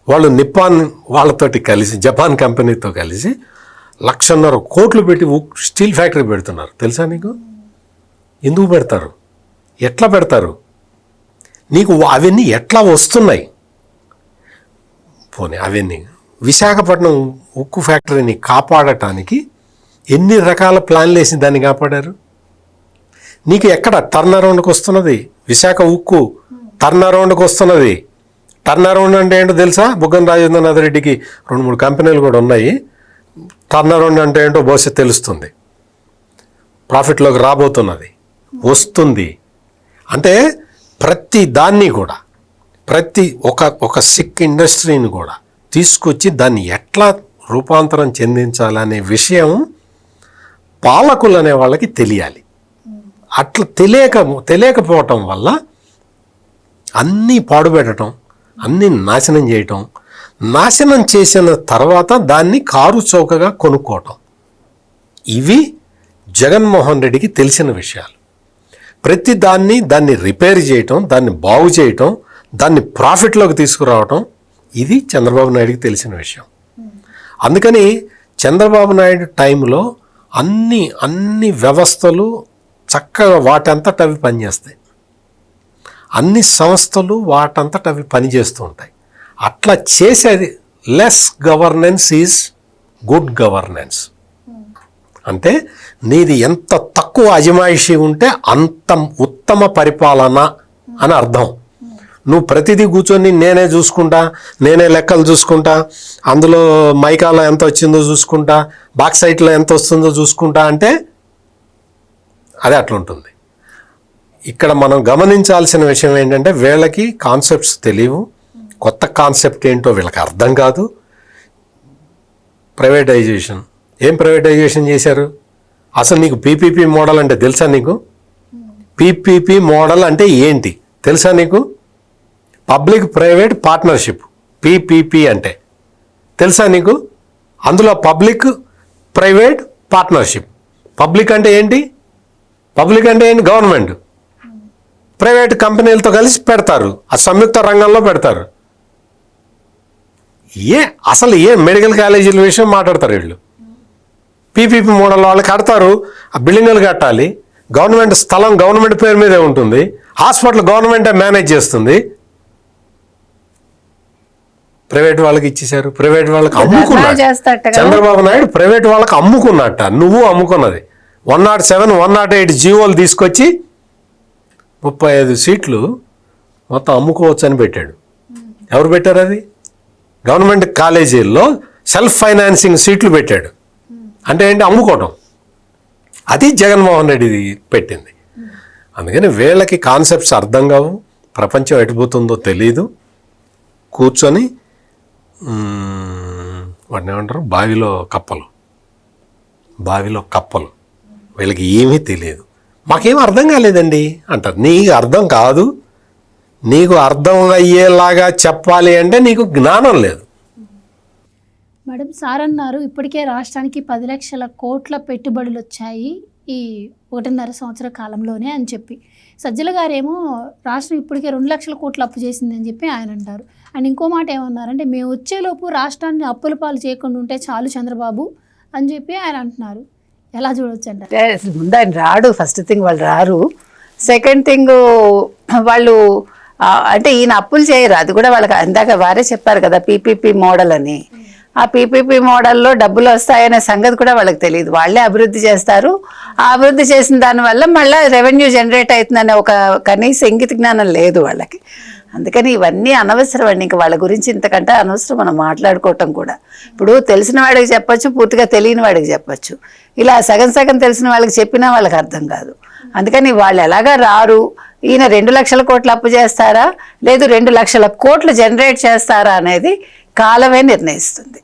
వాళ్ళు నిప్పాన్ వాళ్ళతోటి కలిసి, జపాన్ కంపెనీతో కలిసి 1,50,000 కోట్లు పెట్టి స్టీల్ ఫ్యాక్టరీ పెడుతున్నారు తెలుసా నీకు? ఎందుకు పెడతారు? ఎట్లా పెడతారు? నీకు అవన్నీ ఎట్లా వస్తున్నాయి? పోనీ అవన్నీ విశాఖపట్నం ఉక్కు ఫ్యాక్టరీని కాపాడటానికి ఎన్ని రకాల ప్లాన్లు వేసి దాన్ని కాపాడారు? నీకు ఎక్కడ టర్న్ అరౌండ్కి వస్తున్నది? విశాఖ ఉక్కు టర్న్ అరౌండ్కి వస్తున్నది. టర్న్ అరౌండ్ అంటే ఏంటో తెలుసా? బుగ్గన రాజేంద్రనాథ్ రెడ్డికి 2-3 కంపెనీలు కూడా ఉన్నాయి. టర్న్ అరౌండ్ అంటే ఏంటో భవిష్యత్తు తెలుస్తుంది. ప్రాఫిట్లోకి రాబోతున్నది, వస్తుంది. అంటే ప్రతి దాన్ని కూడా, ప్రతి ఒక సిక్ ఇండస్ట్రీని కూడా తీసుకొచ్చి దాన్ని ఎట్లా రూపాంతరం చెందించాలనే విషయం పాలకులు అనే వాళ్ళకి తెలియాలి. అట్లా తెలియకపోవటం వల్ల అన్నీ పాడుపెట్టడం, అన్నీ నాశనం చేయటం, నాశనం చేసిన తర్వాత దాన్ని కారు చౌకగా కొనుక్కోవటం, ఇవి జగన్మోహన్ రెడ్డికి తెలిసిన విషయాలు. ప్రతి దాన్ని రిపేర్ చేయటం, దాన్ని బాగు చేయటం, దాన్ని ప్రాఫిట్లోకి తీసుకురావటం, ఇది చంద్రబాబు నాయుడికి తెలిసిన విషయం. అందుకని చంద్రబాబు నాయుడు టైంలో అన్ని వ్యవస్థలు చక్కగా వాటంతట అవి పనిచేస్తాయి. అన్ని సంస్థలు వాటంతట అవి పనిచేస్తూ ఉంటాయి. అట్లా చేసేది less governance is good governance. అంటే నీది ఎంత తక్కువ అజమాయిషీ ఉంటే అంత ఉత్తమ పరిపాలన అని అర్థం. నువ్వు ప్రతిదీ కూర్చొని నేనే చూసుకుంటా, నేనే లెక్కలు చూసుకుంటా, అందులో మైకాలో ఎంత వచ్చిందో చూసుకుంటా, బాక్సైట్లో ఎంత వస్తుందో చూసుకుంటా అంటే అదే అట్లుంటుంది. ఇక్కడ మనం గమనించాల్సిన విషయం ఏంటంటే వీళ్ళకి కాన్సెప్ట్స్ తెలియవు. కొత్త కాన్సెప్ట్ ఏంటో వీళ్ళకి అర్థం కాదు. ప్రైవేటైజేషన్, ఏం ప్రైవేటైజేషన్ చేశారు? అసలు నీకు పీపీపీ మోడల్ అంటే తెలుసా? నీకు పీపీపీ మోడల్ అంటే ఏంటి తెలుసా? నీకు పబ్లిక్ ప్రైవేట్ పార్ట్నర్షిప్ పీపీపీ అంటే తెలుసా నీకు? అందులో పబ్లిక్ ప్రైవేట్ పార్ట్నర్షిప్. పబ్లిక్ అంటే ఏంటి? పబ్లిక్ అంటే ఏంటి? గవర్నమెంట్. ప్రైవేట్ కంపెనీలతో కలిసి పెడతారు, ఆ సంయుక్త రంగంలో పెడతారు. అసలు మెడికల్ కాలేజీల విషయం మాట్లాడతారు వీళ్ళు. పీపీపీ మోడల్ వాళ్ళు కడతారు, ఆ బిల్డింగులు కట్టాలి, గవర్నమెంట్ స్థలం గవర్నమెంట్ పేరు మీదే ఉంటుంది, హాస్పిటల్ గవర్నమెంటే మేనేజ్ చేస్తుంది. ప్రైవేట్ వాళ్ళకి ఇచ్చేశారు, ప్రైవేట్ వాళ్ళకి అమ్ముకున్నాడు చంద్రబాబు నాయుడు. ప్రైవేట్ వాళ్ళకి అమ్ముకున్నట్ట, నువ్వు అమ్ముకున్నది. 107, 108 జీవోలు తీసుకొచ్చి 35 సీట్లు మొత్తం అమ్ముకోవచ్చు అని పెట్టాడు. ఎవరు పెట్టారు? అది గవర్నమెంట్ కాలేజీల్లో సెల్ఫ్ ఫైనాన్సింగ్ సీట్లు పెట్టాడు. అంటే ఏంటి? అమ్ముకోవటం. అది జగన్మోహన్ రెడ్డి పెట్టింది. అందుకని వీళ్ళకి కాన్సెప్ట్స్ అర్థం కావు, ప్రపంచం ఎటుపోతుందో తెలీదు. కూర్చొని వాటిని ఏమంటారు, బావిలో కప్పలు. వీళ్ళకి ఏమీ తెలియదు. మాకేం అర్థం కాలేదండి అంటారు. నీకు అర్థం కాదు, నీకు అర్థం అయ్యేలాగా చెప్పాలి అంటే నీకు జ్ఞానం లేదు. మేడం, సార్ అన్నారు ఇప్పటికే రాష్ట్రానికి 10 లక్షల కోట్ల పెట్టుబడులు వచ్చాయి ఈ 1.5 సంవత్సర కాలంలోనే అని చెప్పి, సజ్జల గారేమో రాష్ట్రం ఇప్పటికే 2 లక్షల కోట్లు అప్పు చేసింది అని చెప్పి ఆయన అంటారు. అండ్ ఇంకో మాట ఏమన్నారంటే మేము వచ్చేలోపు రాష్ట్రాన్ని అప్పుల పాలు చేయకుండా ఉంటే చాలు చంద్రబాబు అని చెప్పి ఆయన అంటున్నారు. ఎలా చూడవచ్చు అంటే ముందు ఆయన రాడు. ఫస్ట్ థింగ్ వాళ్ళు రారు. సెకండ్ థింగ్ వాళ్ళు అంటే ఈయన అప్పులు చేయరు. అది కూడా వాళ్ళకి అందాక వారే చెప్పారు కదా పీపీపీ మోడల్ అని. ఆ పీపీపీ మోడల్లో డబ్బులు వస్తాయనే సంగతి కూడా వాళ్ళకి తెలియదు. వాళ్ళే అభివృద్ధి చేస్తారు. ఆ అభివృద్ధి చేసిన దానివల్ల మళ్ళీ రెవెన్యూ జనరేట్ అవుతుందనే ఒక కనీస ఇంగిత జ్ఞానం లేదు వాళ్ళకి. అందుకని ఇవన్నీ అనవసరం అండి. ఇంకా వాళ్ళ గురించి ఇంతకంటే అనవసరం మనం మాట్లాడుకోవటం కూడా. ఇప్పుడు తెలిసిన వాడికి చెప్పచ్చు, పూర్తిగా తెలియని వాడికి చెప్పచ్చు. ఇలా సగం సగం తెలిసిన వాళ్ళకి చెప్పినా వాళ్ళకి అర్థం కాదు. అందుకని వాళ్ళు ఎలాగా రారు. ఈయన 2 లక్షల కోట్లు అప్పు చేస్తారా లేదు 2 లక్షల కోట్లు జనరేట్ చేస్తారా అనేది కాలమే నిర్ణయిస్తుంది.